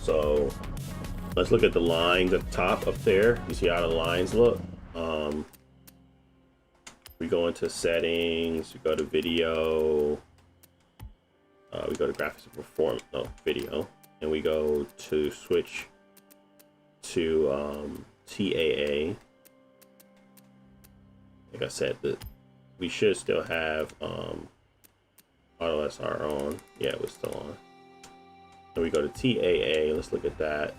Speaker 1: So let's look at the lines at the top up there. You see how the lines look? We go into settings, we go to video, we go to graphics and performance, no, video, and we go to switch to TAA. Like I said, we should still have Auto SR on. Yeah, it was still on. And we go to TAA. Let's look at that.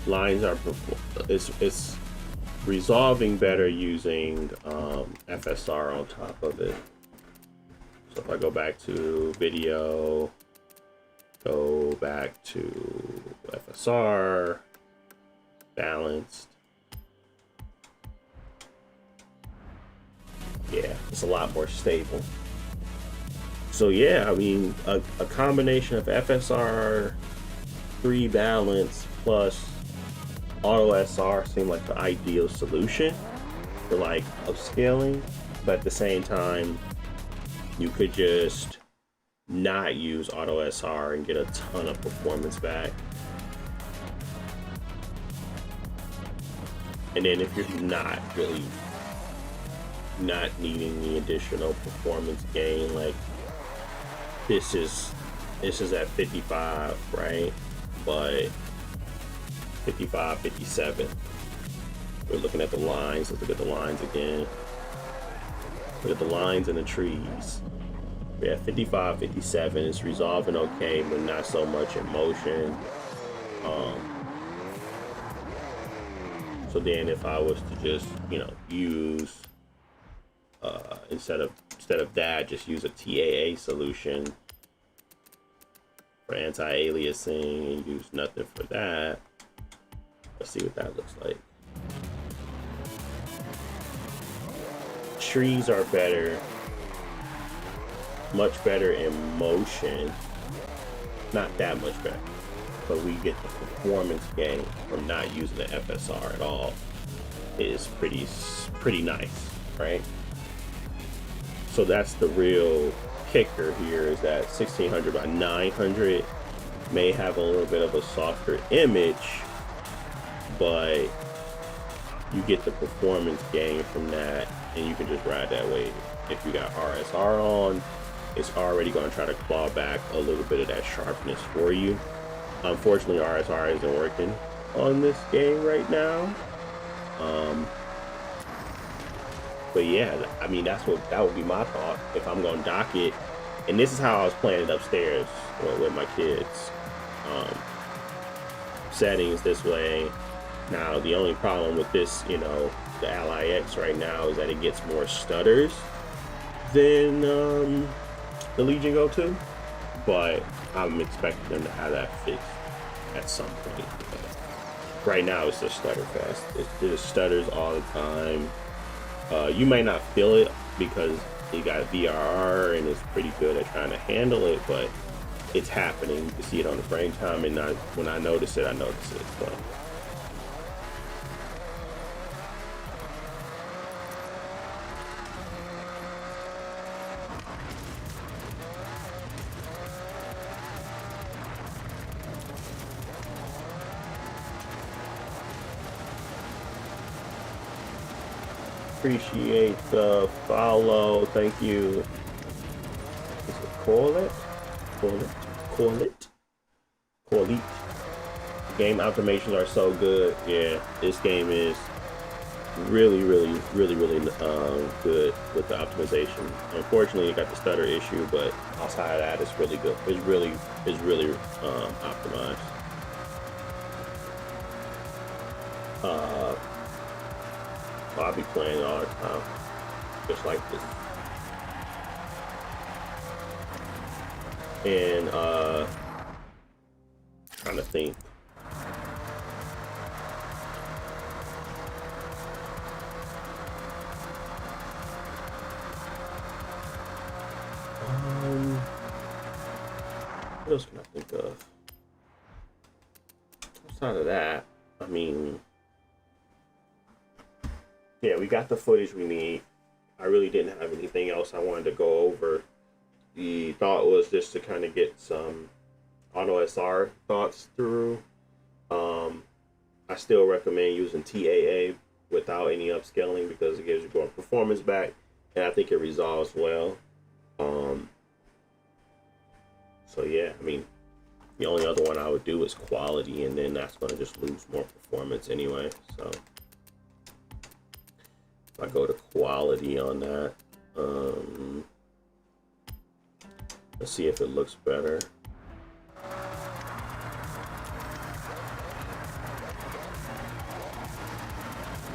Speaker 1: Lines are it's resolving better using FSR on top of it. So if I go back to video, go back to FSR, balanced. Yeah, it's a lot more stable. So yeah, I mean, a combination of FSR 3 balance plus Auto SR seemed like the ideal solution for like upscaling, but at the same time, you could just not use Auto SR and get a ton of performance back. And then if you're not needing the additional performance gain, like this is at 55, right? But 55, 57. We're looking at the lines. Let's look at the lines again. Look at the lines and the trees. We're at 55, 57. It's resolving okay, but not so much in motion. So then if I was to just, use instead of that, just use a TAA solution for anti-aliasing and use nothing for that. Let's see what that looks like. Trees are better, much better in motion. Not that much better, but we get the performance gain from not using the FSR at all. It is pretty nice, right? So that's the real kicker here, is that 1600 by 900 may have a little bit of a softer image, but you get the performance gain from that, and you can just ride that wave. If you got RSR on, it's already going to try to claw back a little bit of that sharpness for you. Unfortunately, RSR isn't working on this game right now. But yeah, I mean, that would be my thought if I'm going to dock it. And this is how I was playing it upstairs with my kids. Settings this way. Now, the only problem with this, the Ally X right now is that it gets more stutters than the Legion Go 2. But I'm expecting them to have that fixed at some point. Right now, it's just stutter fest. It just stutters all the time. You might not feel it because you got VRR and it's pretty good at trying to handle it, but it's happening. You can see it on the frame time, and when I notice it, I notice it. So. Appreciate the follow. Thank you. Is it Corlit? Game automations are so good. Yeah, this game is really good with the optimization. Unfortunately, you got the stutter issue, but outside of that, it's really good. It's really optimized. I'll be playing all the time, just like this. And to think. What else can I think of? Outside of that, I mean, yeah, we got the footage we need. I really didn't have anything else I wanted to go over. The thought was just to kind of get some auto SR thoughts through. I still recommend using TAA without any upscaling because it gives you more performance back, and I think it resolves well. So yeah, I mean, the only other one I would do is quality, and then that's going to just lose more performance anyway. So if I go to quality on that, let's see if it looks better.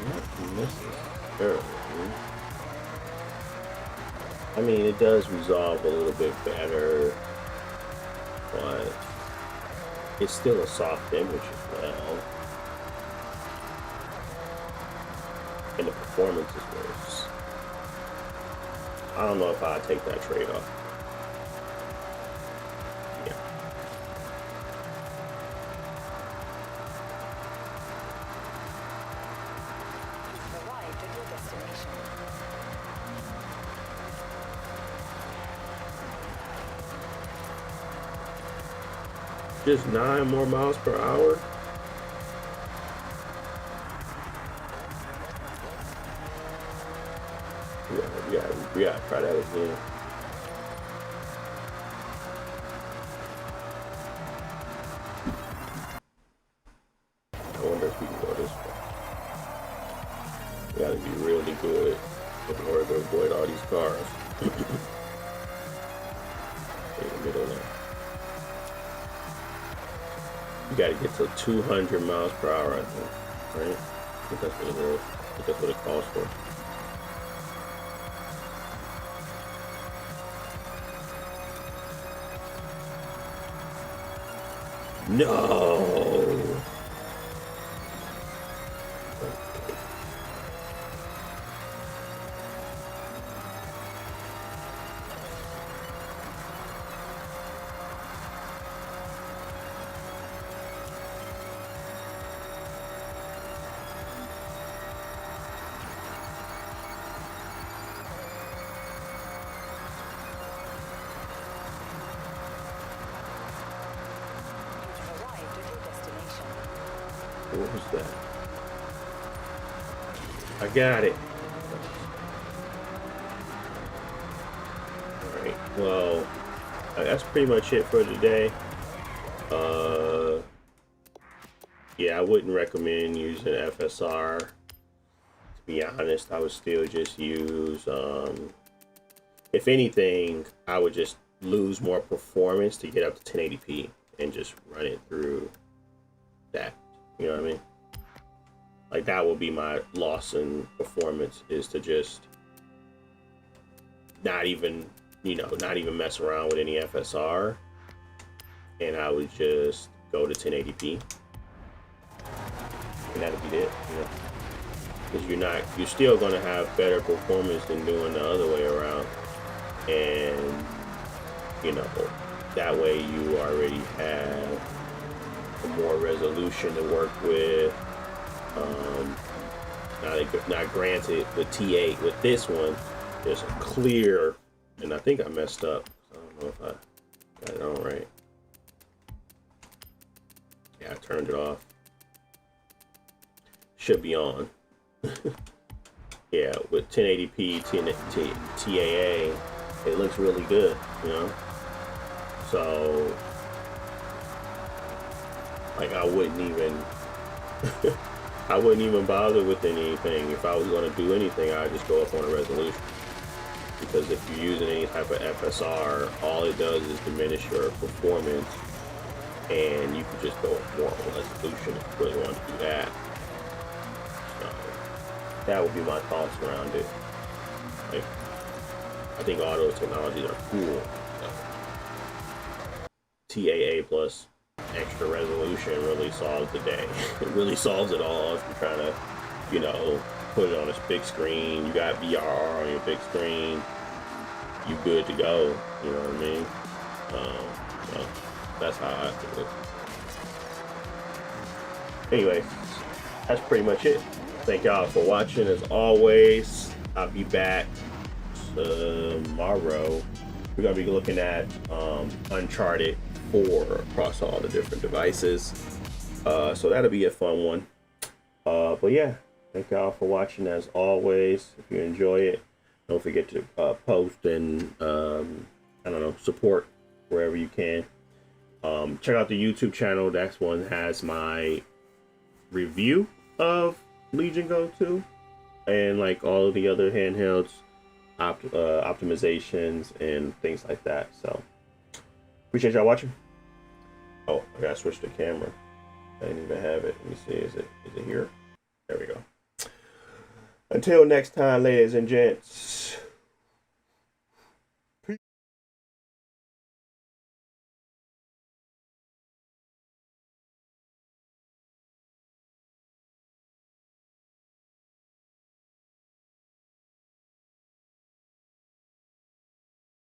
Speaker 1: Not necessarily. I mean, it does resolve a little bit better, but it's still a soft image as well. And the performance is worse. I don't know if I'd take that trade-off. Yeah.
Speaker 2: You've arrived at your destination.
Speaker 1: Just 9 more miles per hour? We gotta try that again. I wonder if we can go this way. We gotta be really good in order to avoid all these cars. In the middle there. You gotta get to 200 miles per hour, I think. Right? I think that's what it is. I think that's what it calls for. No! What was that? I got it. Alright, well, that's pretty much it for today. Yeah, I wouldn't recommend using FSR. To be honest, I would still just use, if anything, I would just lose more performance to get up to 1080p and just run it through that. You know what I mean? Like, that will be my loss in performance, is to just not even, not even mess around with any FSR. And I would just go to 1080p. And that'll be it, Because you're still going to have better performance than doing the other way around. And, that way you already have more resolution to work with. Now granted, with T8, with this one, there's a clear, and I think I messed up. I don't know if I got it on right. Yeah, I turned it off. Should be on. Yeah, with 1080p TAA, it looks really good, So, like, I wouldn't even bother with anything. If I was going to do anything, I'd just go up on a resolution. Because if you're using any type of FSR, all it does is diminish your performance, and you can just go more on resolution if you really want to do that. So that would be my thoughts around it. Like, I think auto technologies are cool. TAA plus extra resolution really solves the day. It really solves it all if you're trying to, you know, put it on this big screen. You got VR on your big screen. You good to go. You know what I mean? So that's how I do it. Anyway, that's pretty much it. Thank y'all for watching. As always, I'll be back tomorrow. We're gonna be looking at Uncharted 4 across all the different devices. So that'll be a fun one. But yeah, thank y'all for watching. As always, if you enjoy it, don't forget to post and I don't know, support wherever you can. Check out the YouTube channel. That's one that has my review of Legion Go 2 and like all of the other handhelds, optimizations and things like that. So appreciate y'all watching. Oh, I gotta switch the camera. I didn't even have it. Let me see. Is it here? There we go. Until next time, ladies and gents.